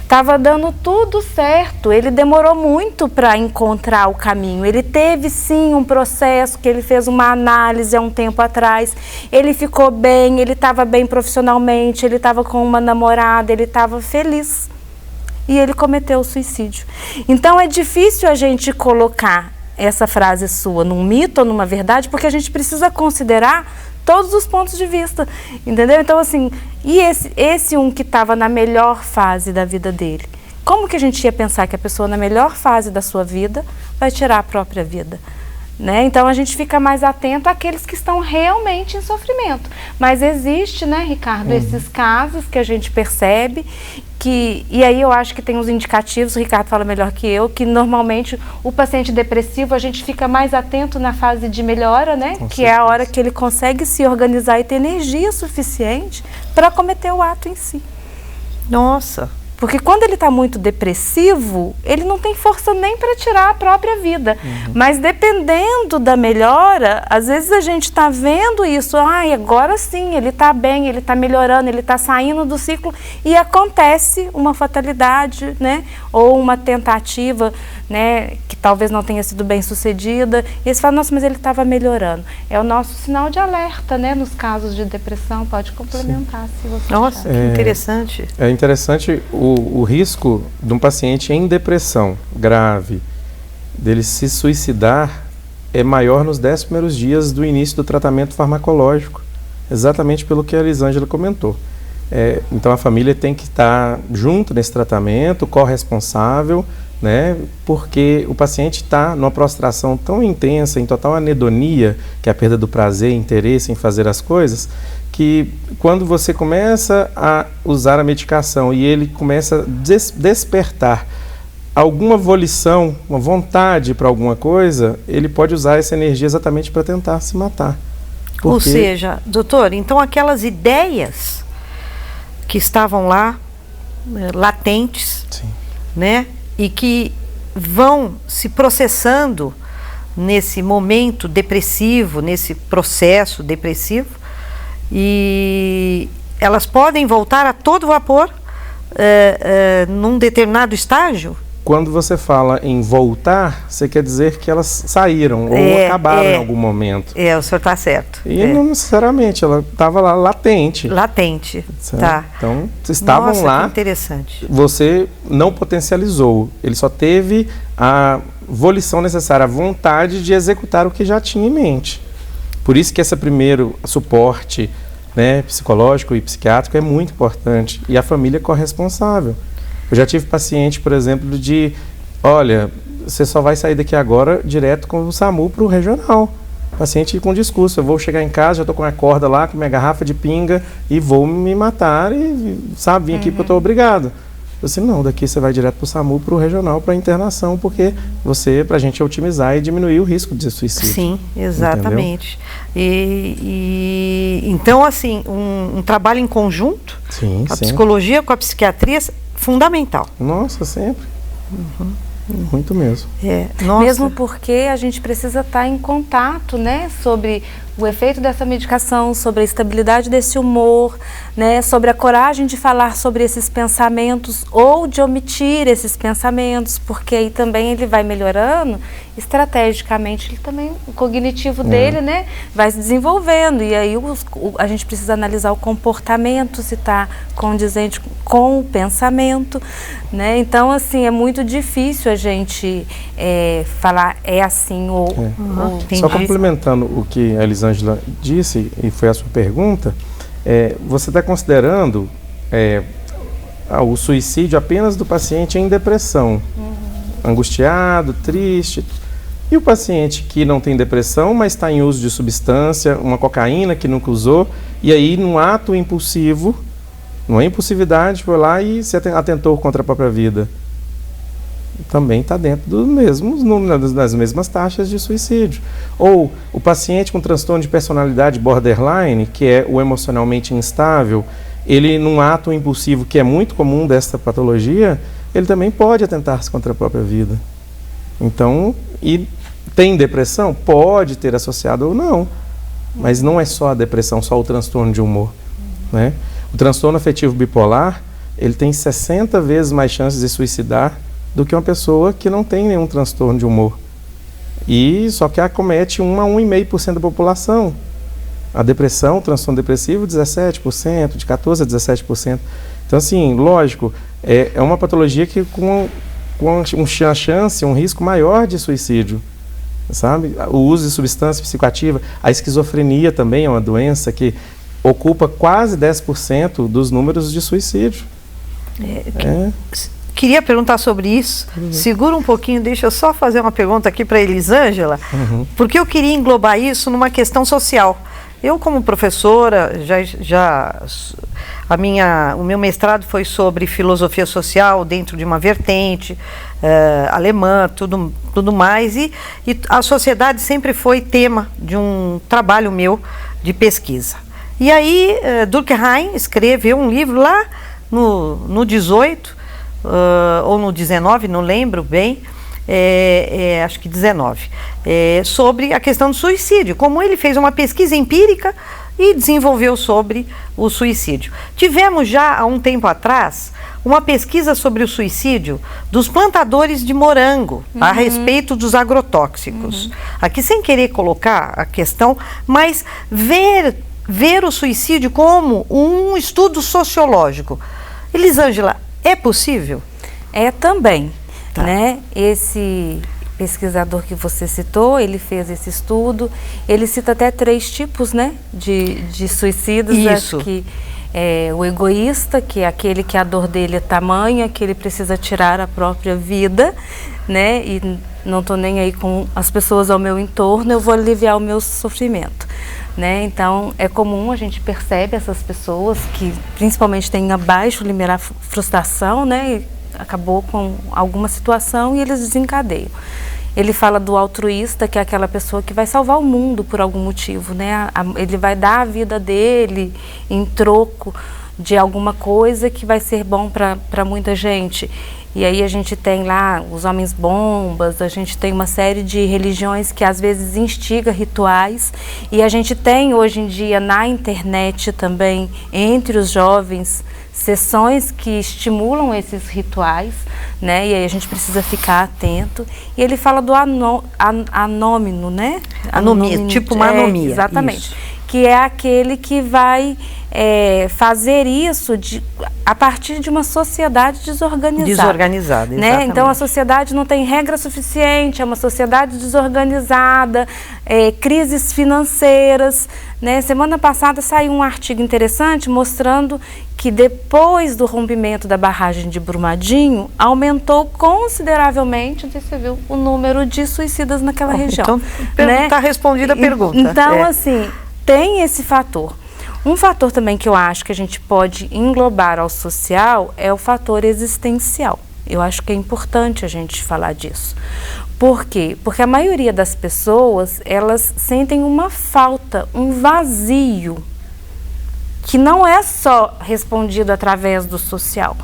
S3: Estava dando tudo certo, ele demorou muito para encontrar o caminho. Ele teve sim um processo que ele fez uma análise há um tempo atrás. Ele ficou bem, ele estava bem profissionalmente, ele estava com uma namorada, ele estava feliz. E ele cometeu o suicídio. Então é difícil a gente colocar essa frase sua num mito ou numa verdade, porque a gente precisa considerar todos os pontos de vista, entendeu? Então, assim, e esse um que estava na melhor fase da vida dele, como que a gente ia pensar que a pessoa na melhor fase da sua vida vai tirar a própria vida? Né? Então, a gente fica mais atento àqueles que estão realmente em sofrimento. Mas existe, né, Ricardo, esses casos que a gente percebe e aí eu acho que tem os indicativos, o Ricardo fala melhor que eu, que normalmente o paciente depressivo a gente fica mais atento na fase de melhora, né? Que é a hora que ele consegue se organizar e ter energia suficiente para cometer o ato em si.
S1: Nossa!
S3: Porque quando ele está muito depressivo, ele não tem força nem para tirar a própria vida. Mas dependendo da melhora, às vezes a gente está vendo isso, agora sim, ele está bem, ele está melhorando, ele está saindo do ciclo e acontece uma fatalidade, né? Ou uma tentativa, né? Que talvez não tenha sido bem sucedida. E eles falam, nossa, mas ele estava melhorando. É o nosso sinal de alerta, né? Nos casos de depressão, pode complementar se você
S1: Nossa, que interessante.
S4: É interessante o risco de um paciente em depressão grave, dele se suicidar, é maior nos 10 primeiros dias do início do tratamento farmacológico, exatamente pelo que a Elisângela comentou. Então a família tem que estar junto nesse tratamento, corresponsável, né, porque o paciente está numa prostração tão intensa, em total anedonia, que é a perda do prazer, interesse em fazer as coisas, que quando você começa a usar a medicação e ele começa a despertar alguma volição, uma vontade para alguma coisa, ele pode usar essa energia exatamente para tentar se matar.
S1: Ou seja, doutor, então aquelas ideias que estavam lá, latentes,
S4: sim,
S1: né, e que vão se processando nesse momento depressivo, nesse processo depressivo, e elas podem voltar a todo vapor num determinado estágio?
S4: Quando você fala em voltar, você quer dizer que elas saíram ou acabaram em algum momento.
S1: O senhor está certo.
S4: E não necessariamente, ela estava lá latente.
S1: Latente,
S4: certo?
S1: Tá.
S4: Então, estavam
S1: Nossa,
S4: lá,
S1: que interessante.
S4: Você não potencializou, ele só teve a volição necessária, a vontade de executar o que já tinha em mente. Por isso que esse primeiro suporte, né, psicológico e psiquiátrico é muito importante, e a família é corresponsável. Eu já tive paciente, por exemplo, olha, você só vai sair daqui agora direto com o SAMU para o regional. Paciente com discurso, eu vou chegar em casa, já estou com a corda lá, com minha garrafa de pinga e vou me matar e, sabe, vim aqui porque eu estou obrigado. Eu disse, não, daqui você vai direto para o SAMU, para o regional, para a internação, porque para a gente otimizar e diminuir o risco de suicídio.
S1: Sim, exatamente. Então, assim, um trabalho em conjunto,
S4: sim,
S1: a psicologia com a psiquiatria, fundamental.
S4: Nossa, sempre. Muito mesmo.
S1: Nossa.
S3: Mesmo porque a gente precisa estar em contato, né, sobre o efeito dessa medicação, sobre a estabilidade desse humor, né, sobre a coragem de falar sobre esses pensamentos ou de omitir esses pensamentos, porque aí também ele vai melhorando estrategicamente, ele também, o cognitivo dele, né, vai se desenvolvendo, e aí a gente precisa analisar o comportamento, se está condizente com o pensamento, né, então assim, é muito difícil a gente falar assim ou
S4: Só complementando o que a Elisângela disse, e foi a sua pergunta, você está considerando o suicídio apenas do paciente em depressão, angustiado, triste. E o paciente que não tem depressão, mas está em uso de substância, uma cocaína que nunca usou, e aí num ato impulsivo, numa impulsividade, foi lá e se atentou contra a própria vida. Também está dentro das mesmas taxas de suicídio. Ou o paciente com transtorno de personalidade borderline, que é o emocionalmente instável, ele num ato impulsivo que é muito comum dessa patologia, ele também pode atentar-se contra a própria vida. Então, e tem depressão? Pode ter associado ou não, mas não é só a depressão, só o transtorno de humor, né? O transtorno afetivo bipolar, ele tem 60 vezes mais chances de suicidar do que uma pessoa que não tem nenhum transtorno de humor. E só que acomete 1 a 1,5% da população. A depressão, o transtorno depressivo, 17%, de 14% a 17%. Então, assim, lógico, é uma patologia que com uma chance, um risco maior de suicídio, sabe? O uso de substância psicoativa, a esquizofrenia também é uma doença que ocupa quase 10% dos números de suicídio.
S1: Queria perguntar sobre isso. Segura um pouquinho, deixa eu só fazer uma pergunta aqui para a Elisângela, porque eu queria englobar isso numa questão social. Eu, como professora, o meu mestrado foi sobre filosofia social dentro de uma vertente alemã, tudo mais, e a sociedade sempre foi tema de um trabalho meu de pesquisa. E aí, Durkheim escreveu um livro lá no 18, ou no 19, não lembro bem, acho que 19, sobre a questão do suicídio, como ele fez uma pesquisa empírica e desenvolveu sobre o suicídio. Tivemos já há um tempo atrás uma pesquisa sobre o suicídio dos plantadores de morango, a respeito dos agrotóxicos. Aqui sem querer colocar a questão, mas ver o suicídio como um estudo sociológico. Elisângela, é possível?
S3: É também, né? Esse pesquisador que você citou, ele fez esse estudo, ele cita até 3 tipos, né, de suicidas.
S1: Isso.
S3: Acho que o egoísta, que é aquele que a dor dele é tamanha, que ele precisa tirar a própria vida, né, e não estou nem aí com as pessoas ao meu entorno, eu vou aliviar o meu sofrimento. Né? Então, é comum, a gente percebe essas pessoas que principalmente têm abaixo limiar frustração, né? E acabou com alguma situação e eles desencadeiam. Ele fala do altruísta, que é aquela pessoa que vai salvar o mundo por algum motivo, né? Ele vai dar a vida dele em troco de alguma coisa que vai ser bom para muita gente. E aí a gente tem lá os homens bombas, a gente tem uma série de religiões que às vezes instiga rituais, e a gente tem hoje em dia na internet também, entre os jovens, sessões que estimulam esses rituais, né? E aí a gente precisa ficar atento. E ele fala do anônimo, né?
S1: Anomia, tipo uma anomia.
S3: Exatamente.
S1: Isso.
S3: Que é aquele que vai fazer isso a partir de uma sociedade desorganizada.
S1: Desorganizada, exatamente.
S3: Né? Então a sociedade não tem regra suficiente, é uma sociedade desorganizada, crises financeiras. Né? Semana passada saiu um artigo interessante mostrando que depois do rompimento da barragem de Brumadinho, aumentou consideravelmente, você viu, o número de suicidas naquela região.
S1: Então, está respondida a pergunta.
S3: Então, assim, tem esse fator. Um fator também que eu acho que a gente pode englobar ao social é o fator existencial. Eu acho que é importante a gente falar disso. Por quê? Porque a maioria das pessoas, elas sentem uma falta, um vazio, que não é só respondido através do social.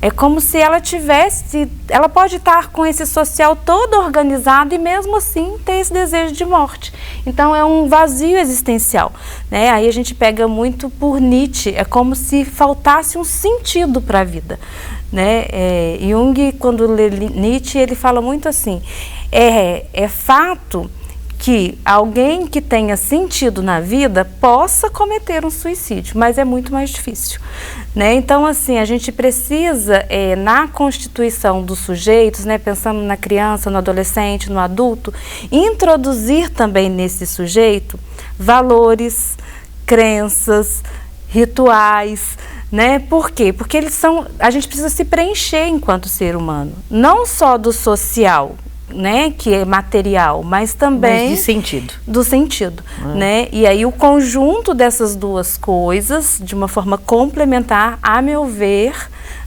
S3: É como se ela ela pode estar com esse social todo organizado e mesmo assim ter esse desejo de morte. Então é um vazio existencial, né? Aí a gente pega muito por Nietzsche, é como se faltasse um sentido para a vida, né? Jung, quando lê Nietzsche, ele fala muito assim, é fato que alguém que tenha sentido na vida possa cometer um suicídio, mas é muito mais difícil, né? Então, assim, a gente precisa, na constituição dos sujeitos, né, pensando na criança, no adolescente, no adulto, introduzir também nesse sujeito valores, crenças, rituais, Né? Por quê? Porque a gente precisa se preencher enquanto ser humano, não só do social, né, que é material, mas também
S1: de sentido.
S3: Do sentido, né? E aí o conjunto dessas duas coisas, de uma forma complementar, a meu ver,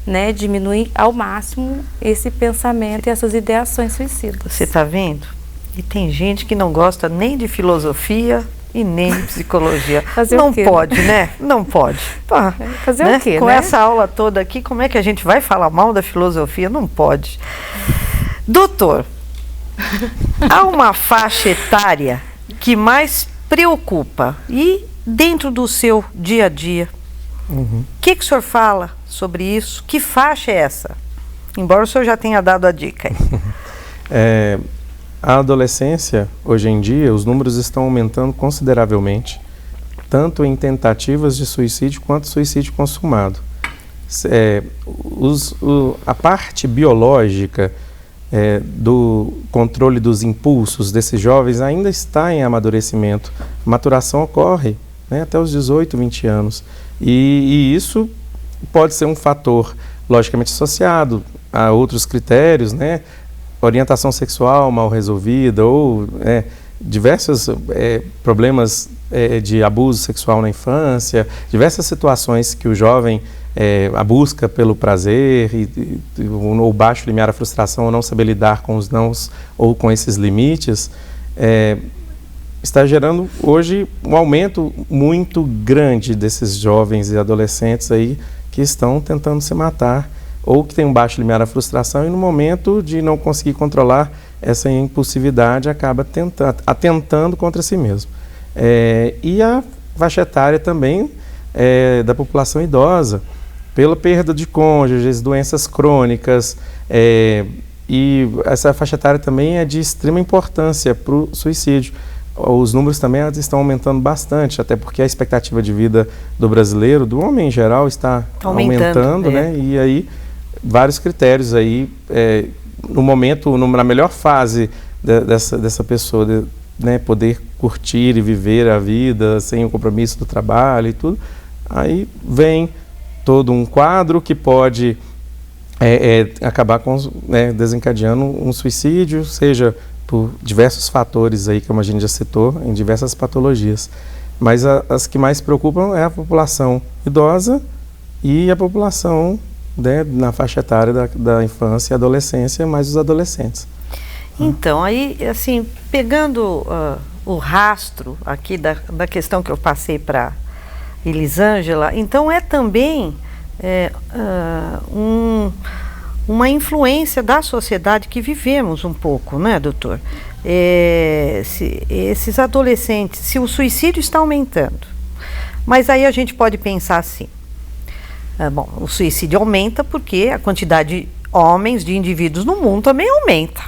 S3: né, diminui ao máximo esse pensamento e essas ideações suicidas.
S1: Você está vendo? E tem gente que não gosta nem de filosofia e nem de psicologia.
S3: Fazer
S1: não
S3: o quê,
S1: pode, né? Não pode. Pá,
S3: fazer
S1: né?
S3: o quê,
S1: Com
S3: né?
S1: essa aula toda aqui, como é que a gente vai falar mal da filosofia? Não pode. Doutor, há uma faixa etária que mais preocupa e dentro do seu dia a dia, o que o senhor fala sobre isso? Que faixa é essa? Embora o senhor já tenha dado a dica aí.
S4: A adolescência, hoje em dia, os números estão aumentando consideravelmente, tanto em tentativas de suicídio quanto suicídio consumado. A parte biológica do controle dos impulsos desses jovens ainda está em amadurecimento. A maturação ocorre, né, até os 18, 20 anos. E isso pode ser um fator logicamente associado a outros critérios, né? Orientação sexual mal resolvida ou diversos problemas de abuso sexual na infância, diversas situações que o jovem, a busca pelo prazer, o baixo limiar, a frustração, ou não saber lidar com os nãos ou com esses limites, está gerando hoje um aumento muito grande desses jovens e adolescentes aí que estão tentando se matar, ou que tem um baixo limiar à frustração e no momento de não conseguir controlar essa impulsividade acaba atentando contra si mesmo. E a faixa etária também da população idosa, pela perda de cônjuges, doenças crônicas, e essa faixa etária também é de extrema importância para o suicídio. Os números também estão aumentando bastante, até porque a expectativa de vida do brasileiro, do homem em geral, está aumentando, né? E aí vários critérios aí, no momento, na melhor fase dessa pessoa, né, poder curtir e viver a vida sem o compromisso do trabalho e tudo, aí vem todo um quadro que pode acabar desencadeando um suicídio, seja por diversos fatores aí, como a gente já citou, em diversas patologias. Mas as que mais preocupam é a população idosa e a população, né, na faixa etária da infância e adolescência, mais os adolescentes.
S1: Então, aí, assim, pegando o rastro aqui da questão que eu passei para Elisângela, então também uma influência da sociedade que vivemos um pouco, né, doutor? Esses adolescentes, se o suicídio está aumentando, mas aí a gente pode pensar assim, bom, o suicídio aumenta porque a quantidade de homens, de indivíduos no mundo também aumenta.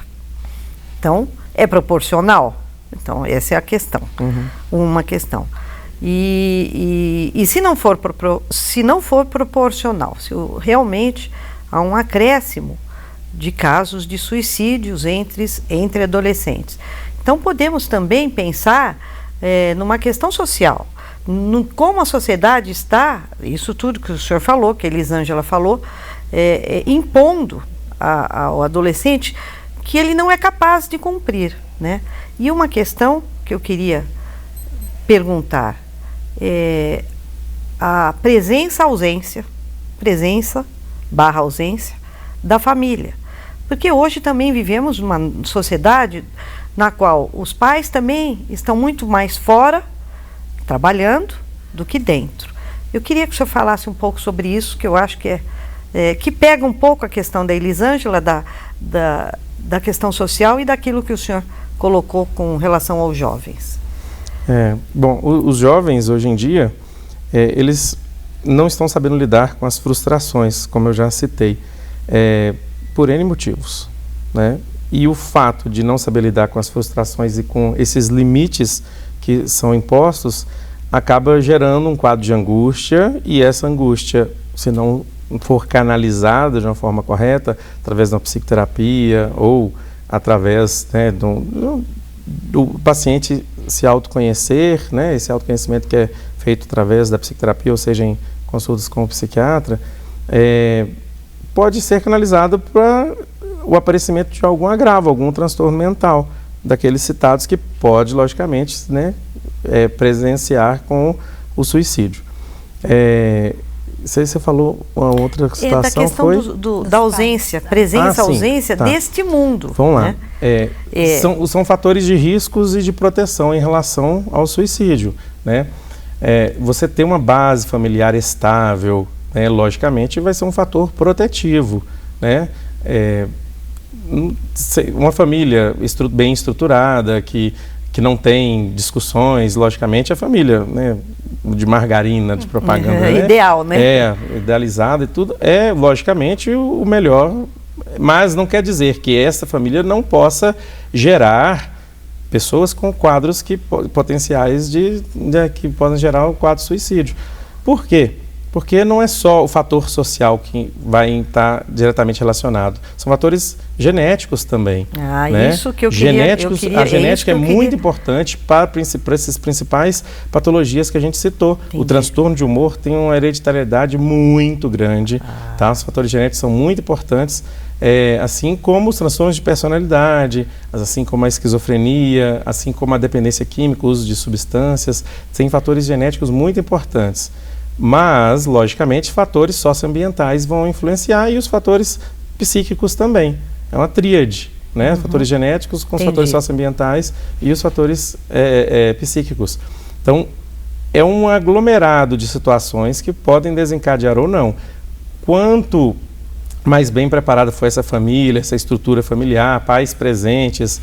S1: Então, é proporcional? Então, essa é a questão, uma questão. E se não for proporcional, se realmente há um acréscimo de casos de suicídios entre adolescentes. Então, podemos também pensar numa questão social, como a sociedade está, isso tudo que o senhor falou, que a Elisângela falou, impondo ao adolescente que ele não é capaz de cumprir, né? E uma questão que eu queria perguntar é a presença/ausência da família. Porque hoje também vivemos numa sociedade na qual os pais também estão muito mais fora, trabalhando, do que dentro. Eu queria que o senhor falasse um pouco sobre isso, que eu acho que que pega um pouco a questão da Elisângela, da questão social e daquilo que o senhor colocou com relação aos jovens.
S4: Bom, os jovens hoje em dia, eles não estão sabendo lidar com as frustrações, como eu já citei, por N motivos, né? E o fato de não saber lidar com as frustrações e com esses limites que são impostos, acaba gerando um quadro de angústia, e essa angústia, se não for canalizada de uma forma correta, através de uma psicoterapia ou através, né, do paciente se autoconhecer, né, esse autoconhecimento que é feito através da psicoterapia, ou seja, em consultas com o psiquiatra, pode ser canalizado para o aparecimento de algum agravo, algum transtorno mental, daqueles citados que pode, logicamente, né, presenciar com o suicídio. Você falou uma outra situação,
S1: da questão da ausência, presença, ausência deste mundo.
S4: Vamos lá.
S1: Né?
S4: São fatores de riscos e de proteção em relação ao suicídio, né? Você ter uma base familiar estável, né, logicamente, vai ser um fator protetivo, né? Uma família bem estruturada, que não tem discussões, logicamente, a família, né, de margarina, de propaganda, né?
S1: Ideal, né?
S4: Idealizada e tudo, logicamente, o melhor, mas não quer dizer que essa família não possa gerar pessoas com quadros potenciais que podem gerar o quadro de suicídio. Por quê? Porque não é só o fator social que vai estar diretamente relacionado, são fatores genéticos também. Né?
S1: Isso que eu queria.
S4: A genética é muito importante para essas principais patologias que a gente citou. Entendi. O transtorno de humor tem uma hereditariedade muito grande, tá? Os fatores genéticos são muito importantes, assim como os transtornos de personalidade, assim como a esquizofrenia, assim como a dependência química, o uso de substâncias, tem fatores genéticos muito importantes. Mas, logicamente, fatores socioambientais vão influenciar e os fatores psíquicos também. É uma tríade, né? Uhum. Fatores genéticos com os fatores socioambientais e os fatores psíquicos. Então, é um aglomerado de situações que podem desencadear ou não. Quanto mais bem preparada foi essa família, essa estrutura familiar, pais presentes,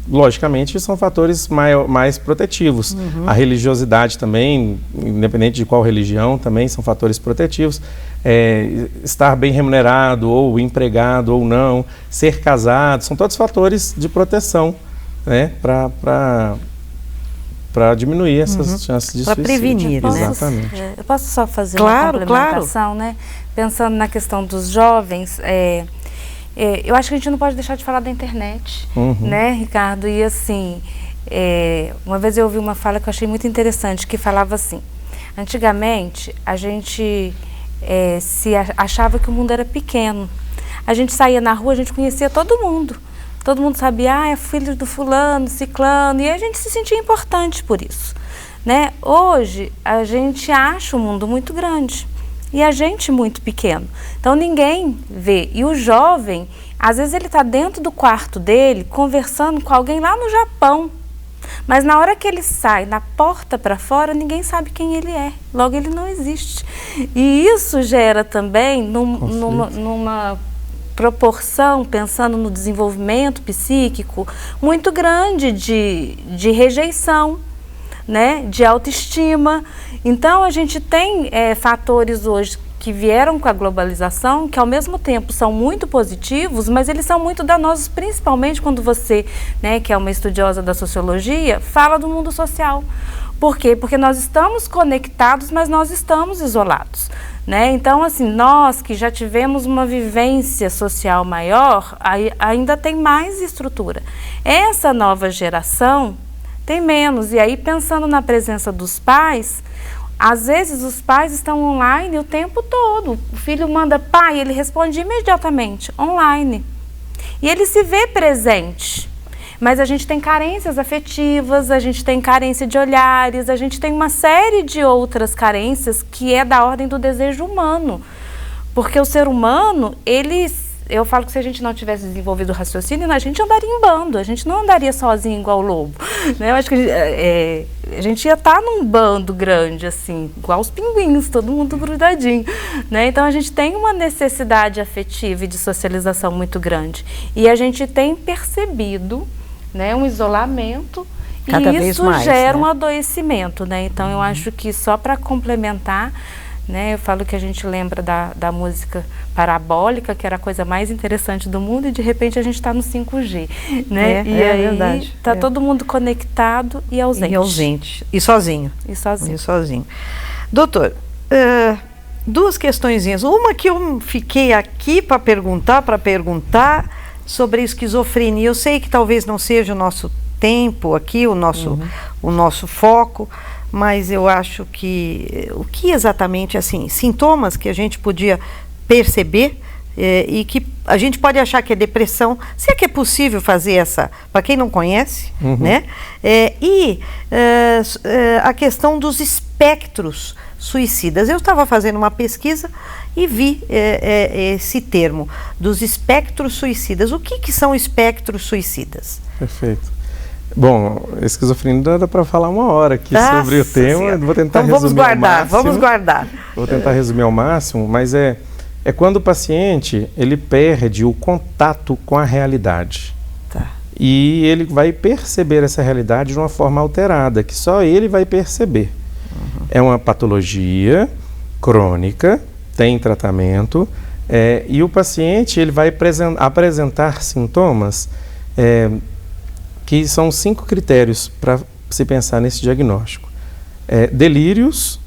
S4: logicamente, são fatores mais protetivos. Uhum. A religiosidade também, independente de qual religião, também são fatores protetivos. Estar bem remunerado, ou empregado, ou não, ser casado, são todos fatores de proteção, né, para diminuir essas chances de suicídio.
S1: Para prevenir, né?
S4: Exatamente.
S3: Eu posso só fazer uma complementação, né? Pensando na questão dos jovens, eu acho que a gente não pode deixar de falar da internet, né, Ricardo? E assim, uma vez eu ouvi uma fala que eu achei muito interessante, que falava assim: antigamente a gente achava que o mundo era pequeno. A gente saía na rua, a gente conhecia todo mundo. Todo mundo sabia, é filho do fulano, ciclano, e a gente se sentia importante por isso, né? Hoje a gente acha o mundo muito grande e a gente muito pequeno. Então ninguém vê. E o jovem, às vezes ele está dentro do quarto dele, conversando com alguém lá no Japão. Mas na hora que ele sai na porta para fora, ninguém sabe quem ele é. Logo, ele não existe. E isso gera também, numa proporção, pensando no desenvolvimento psíquico, muito grande de rejeição, né, de autoestima. Então, a gente tem fatores hoje que vieram com a globalização, que ao mesmo tempo são muito positivos, mas eles são muito danosos, principalmente quando você, né, que é uma estudiosa da sociologia, fala do mundo social. Por quê? Porque nós estamos conectados, mas nós estamos isolados, né? Então, assim, nós que já tivemos uma vivência social maior, ainda tem mais estrutura. Essa nova geração tem menos. E aí, pensando na presença dos pais, às vezes os pais estão online o tempo todo. O filho manda pai, ele responde imediatamente, online. E ele se vê presente. Mas a gente tem carências afetivas, a gente tem carência de olhares, a gente tem uma série de outras carências que é da ordem do desejo humano. Porque o ser humano, eu falo que se a gente não tivesse desenvolvido o raciocínio, a gente andaria em bando, a gente não andaria sozinho igual o lobo, né? Eu acho que a gente ia estar num bando grande, assim, igual os pinguins, todo mundo grudadinho, né? Então a gente tem uma necessidade afetiva e de socialização muito grande. E a gente tem percebido, né, um isolamento,
S1: cada
S3: e
S1: vez
S3: isso
S1: mais,
S3: gera,
S1: né,
S3: um adoecimento, né? Então eu acho que só para complementar, né, eu falo que a gente lembra da música parabólica, que era a coisa mais interessante do mundo, e de repente a gente está no 5G, né? E aí
S1: verdade.
S3: Está todo mundo conectado e ausente.
S1: E ausente. E sozinho.
S3: E sozinho.
S1: Doutor, duas questõezinhas. Uma que eu fiquei aqui para perguntar sobre a esquizofrenia. Eu sei que talvez não seja o nosso tempo aqui, o nosso foco, mas eu acho que o que exatamente, assim, sintomas que a gente podia perceber e que a gente pode achar que é depressão, se é que é possível fazer essa, para quem não conhece, né? A questão dos espectros suicidas. Eu estava fazendo uma pesquisa e vi esse termo, dos espectros suicidas. O que são espectros suicidas?
S4: Perfeito. Bom, esquizofrenia dá para falar uma hora aqui sobre o tema. Vou tentar resumir ao máximo.
S1: Vamos guardar.
S4: Vou tentar resumir ao máximo, mas é quando o paciente ele perde o contato com a realidade.
S1: Tá.
S4: E ele vai perceber essa realidade de uma forma alterada, que só ele vai perceber. É uma patologia crônica, tem tratamento, e o paciente ele vai apresentar sintomas que são 5 critérios para se pensar nesse diagnóstico. Delírios.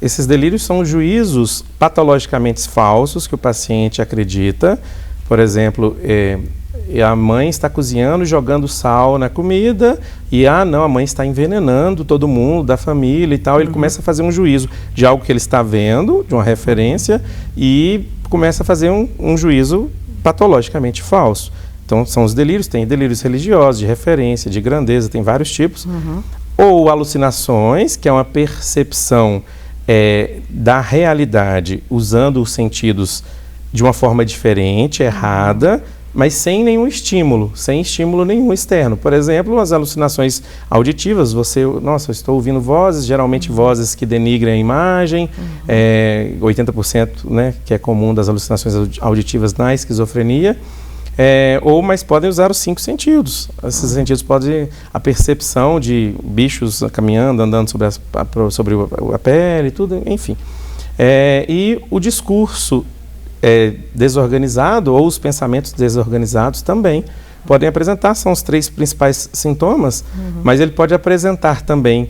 S4: Esses delírios são juízos patologicamente falsos que o paciente acredita. Por exemplo, a mãe está cozinhando, jogando sal na comida e, não, a mãe está envenenando todo mundo da família e tal. Ele começa a fazer um juízo de algo que ele está vendo, de uma referência, e começa a fazer um juízo patologicamente falso. Então, são os delírios, tem delírios religiosos, de referência, de grandeza, tem vários tipos. Ou alucinações, que é uma percepção da realidade, usando os sentidos de uma forma diferente, errada, mas sem nenhum estímulo, sem estímulo nenhum externo. Por exemplo, as alucinações auditivas, eu estou ouvindo vozes, geralmente vozes que denigrem a imagem, 80%, né, que é comum das alucinações auditivas na esquizofrenia, mas podem usar os 5 sentidos. Esses sentidos podem, a percepção de bichos caminhando, andando sobre a pele, tudo, enfim. E o discurso desorganizado ou os pensamentos desorganizados também podem apresentar, são os 3 principais sintomas, mas ele pode apresentar também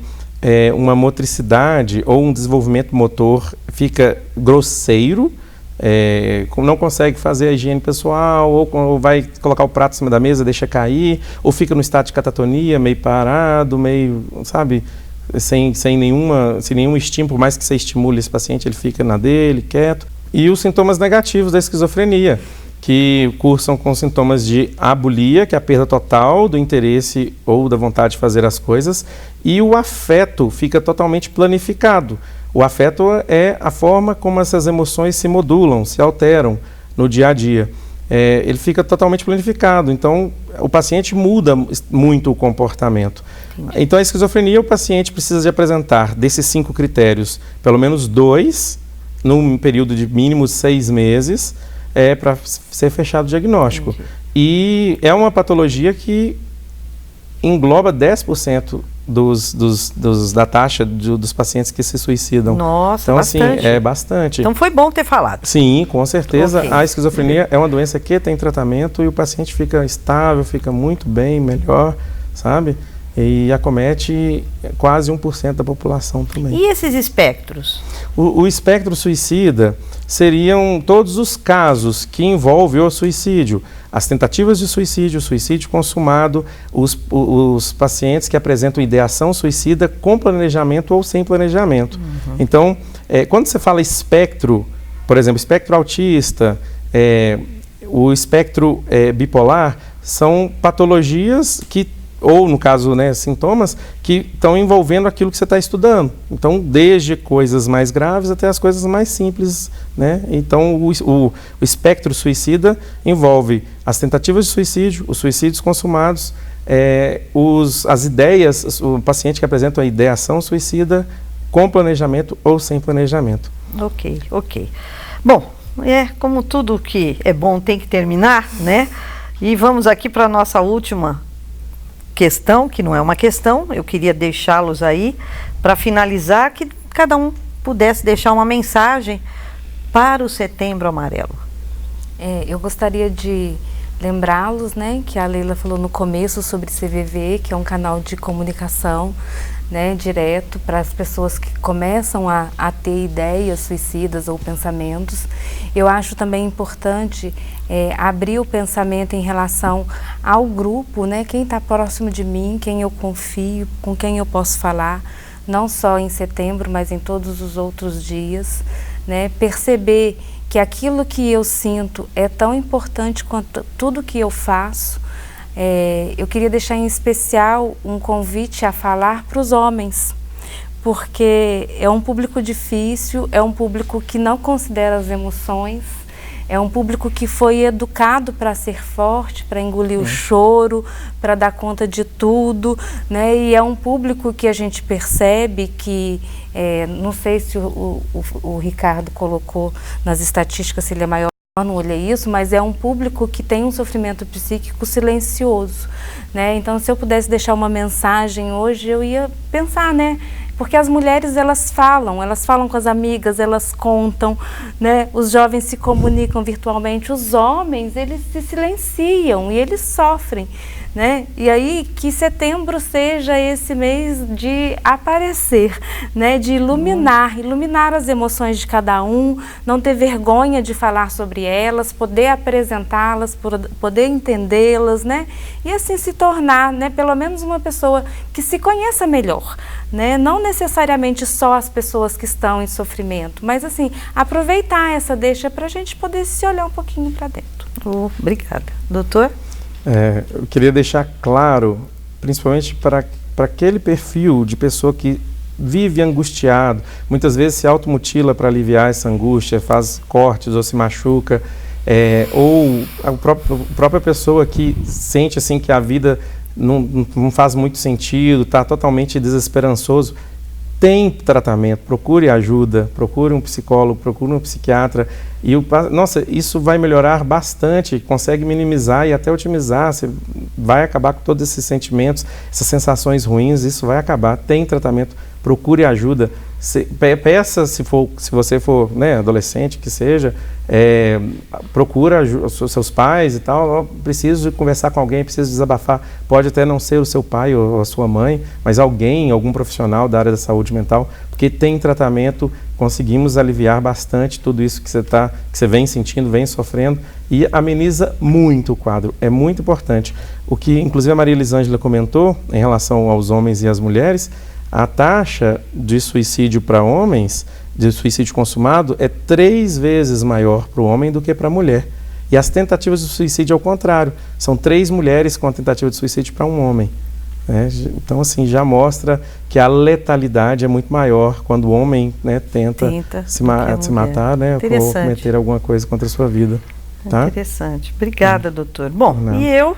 S4: uma motricidade ou um desenvolvimento motor, fica grosseiro, não consegue fazer a higiene pessoal, ou vai colocar o prato em cima da mesa, deixa cair, ou fica no estado de catatonia, meio parado, meio, sabe, sem nenhum estímulo, por mais que você estimule esse paciente, ele fica na dele, quieto. E os sintomas negativos da esquizofrenia, que cursam com sintomas de abulia, que é a perda total do interesse ou da vontade de fazer as coisas, e o afeto fica totalmente planificado. O afeto é a forma como essas emoções se modulam, se alteram no dia a dia. Ele fica totalmente planificado, então o paciente muda muito o comportamento. Entendi. Então a esquizofrenia, o paciente precisa de apresentar desses 5 critérios, pelo menos 2, num período de mínimo 6 meses, para ser fechado o diagnóstico. Entendi. E é uma patologia que engloba 10% da taxa dos pacientes que se suicidam.
S1: Nossa,
S4: então,
S1: bastante.
S4: Assim, é bastante.
S1: Então foi bom ter falado.
S4: Sim, com certeza.
S1: Okay.
S4: A esquizofrenia é uma doença que tem tratamento e o paciente fica estável, fica muito bem, melhor, sabe? E acomete quase 1% da população também.
S1: E esses espectros?
S4: O espectro suicida seriam todos os casos que envolvem o suicídio. As tentativas de suicídio, o suicídio consumado, os pacientes que apresentam ideação suicida com planejamento ou sem planejamento. Então, quando você fala espectro, por exemplo, espectro autista, o espectro bipolar, são patologias que, ou no caso, né, sintomas, que estão envolvendo aquilo que você está estudando. Então, desde coisas mais graves até as coisas mais simples, né? Então, o espectro suicida envolve as tentativas de suicídio, os suicídios consumados, as ideias, o paciente que apresenta a ideação suicida com planejamento ou sem planejamento.
S1: Ok. Bom, como tudo que é bom tem que terminar, né? E vamos aqui para a nossa última questão, que não é uma questão, eu queria deixá-los aí para finalizar, que cada um pudesse deixar uma mensagem para o Setembro Amarelo.
S3: Eu gostaria de lembrá-los, né, que a Leila falou no começo sobre CVV, que é um canal de comunicação, né, direto para as pessoas que começam a ter ideias suicidas ou pensamentos. Eu acho também importante abrir o pensamento em relação ao grupo, né, quem está próximo de mim, quem eu confio, com quem eu posso falar. não só em setembro, mas em todos os outros dias, né? Perceber que aquilo que eu sinto é tão importante quanto tudo que eu faço. Eu queria deixar em especial um convite a falar para os homens, porque é um público difícil, é um público que não considera as emoções, é um público que foi educado para ser forte, para engolir o choro, para dar conta de tudo, né? E é um público que a gente percebe que, não sei se o Ricardo colocou nas estatísticas se ele é maior, não olhei isso, mas é um público que tem um sofrimento psíquico silencioso, né? Então, se eu pudesse deixar uma mensagem hoje, eu ia pensar, né? Porque as mulheres, elas falam com as amigas, elas contam, né? Os jovens se comunicam virtualmente, os homens, eles se silenciam e eles sofrem, né? E aí, que setembro seja esse mês de aparecer, né? De iluminar as emoções de cada um, não ter vergonha de falar sobre elas, poder apresentá-las, poder entendê-las, né? E assim se tornar, né? Pelo menos uma pessoa que se conheça melhor, né? Não necessariamente só as pessoas que estão em sofrimento, mas assim, aproveitar essa deixa para a gente poder se olhar um pouquinho para dentro.
S1: Obrigada. Doutor?
S4: Eu queria deixar claro, principalmente para aquele perfil de pessoa que vive angustiado, muitas vezes se automutila para aliviar essa angústia, faz cortes ou se machuca, ou a própria pessoa que sente assim que a vida não faz muito sentido, está totalmente desesperançoso. Tem tratamento, procure ajuda, procure um psicólogo, procure um psiquiatra. E nossa, isso vai melhorar bastante, consegue minimizar e até otimizar. Você vai acabar com todos esses sentimentos, essas sensações ruins, isso vai acabar. Tem tratamento, procure ajuda. Peça, se você for, né, adolescente, que seja, procura os seus pais e tal. Preciso conversar com alguém, preciso desabafar. Pode até não ser o seu pai ou a sua mãe, mas algum profissional da área da saúde mental, porque tem tratamento, conseguimos aliviar bastante tudo isso que você vem sentindo, vem sofrendo, e ameniza muito o quadro. É muito importante. O que, inclusive, a Maria Elisângela comentou em relação aos homens e às mulheres, a taxa de suicídio para homens, de suicídio consumado, é 3 vezes maior para o homem do que para a mulher. E as tentativas de suicídio, ao contrário, são 3 mulheres com a tentativa de suicídio para um homem. Né? Então, assim, já mostra que a letalidade é muito maior quando o homem, né, tenta se matar, né, ou cometer alguma coisa contra a sua vida. Tá?
S1: Interessante. Obrigada, doutor. Bom, e eu,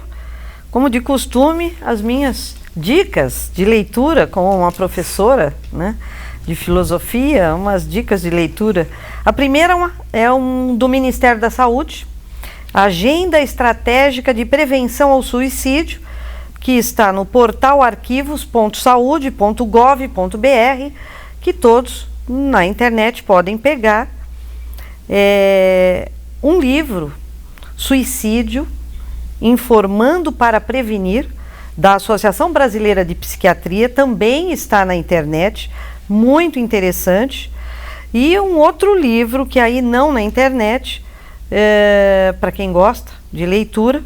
S1: como de costume, as minhas dicas de leitura como uma professora, né, de filosofia, umas dicas de leitura. A primeira é do Ministério da Saúde, Agenda Estratégica de Prevenção ao Suicídio, que está no portal arquivos.saude.gov.br, que todos na internet podem pegar. Um livro, Suicídio, Informando para Prevenir, da Associação Brasileira de Psiquiatria, também está na internet, muito interessante. E um outro livro, que aí não na internet, para quem gosta de leitura,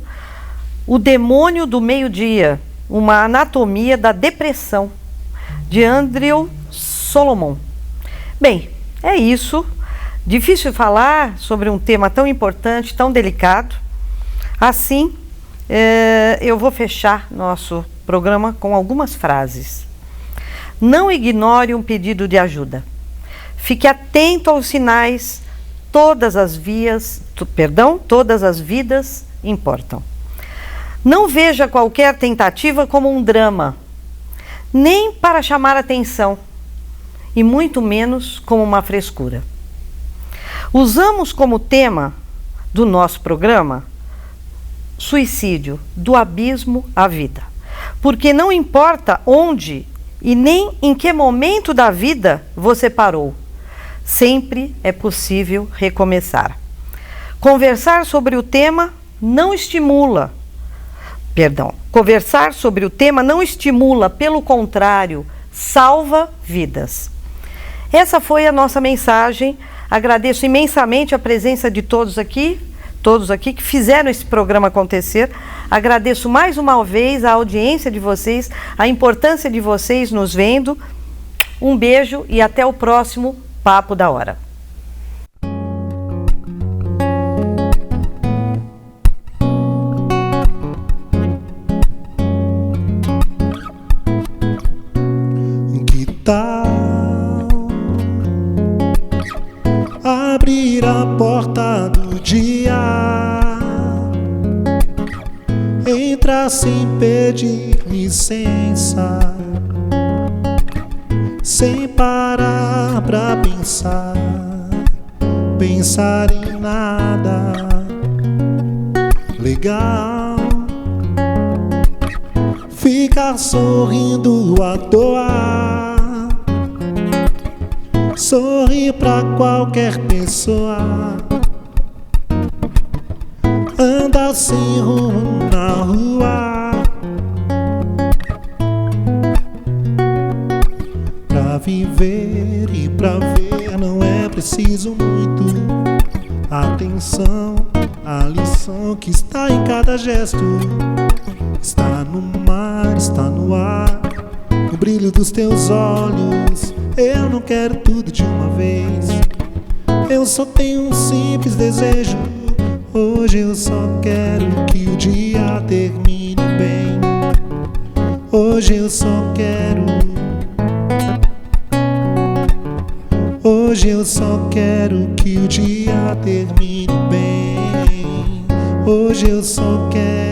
S1: O Demônio do Meio-Dia, uma anatomia da depressão, de Andrew Solomon. Bem, é isso. Difícil falar sobre um tema tão importante, tão delicado. Assim, eu vou fechar nosso programa com algumas frases. Não ignore um pedido de ajuda. Fique atento aos sinais. Todas as vidas importam. Não veja qualquer tentativa como um drama, nem para chamar atenção, e muito menos como uma frescura. Usamos como tema do nosso programa suicídio, do abismo à vida. Porque não importa onde e nem em que momento da vida você parou, sempre é possível recomeçar. Conversar sobre o tema não estimula, pelo contrário, salva vidas. Essa foi a nossa mensagem. Agradeço imensamente a presença de todos aqui que fizeram esse programa acontecer. Agradeço mais uma vez a audiência de vocês, a importância de vocês nos vendo. Um beijo e até o próximo Papo da Hora.
S2: Que tal abrir a porta do dia, entrar sem pedir licença, sem parar pra pensar em nada legal, ficar sorrindo à toa, sorrir pra qualquer pessoa, andar sem rumo na rua, pra viver e pra ver não é preciso muito atenção. A lição que está em cada gesto está no mar, está no ar, no brilho dos teus olhos. Eu não quero tudo de uma vez, eu só tenho um simples desejo. Hoje eu só quero que o dia termine bem. Hoje eu só quero. Hoje eu só quero que o dia termine bem. Hoje eu só quero.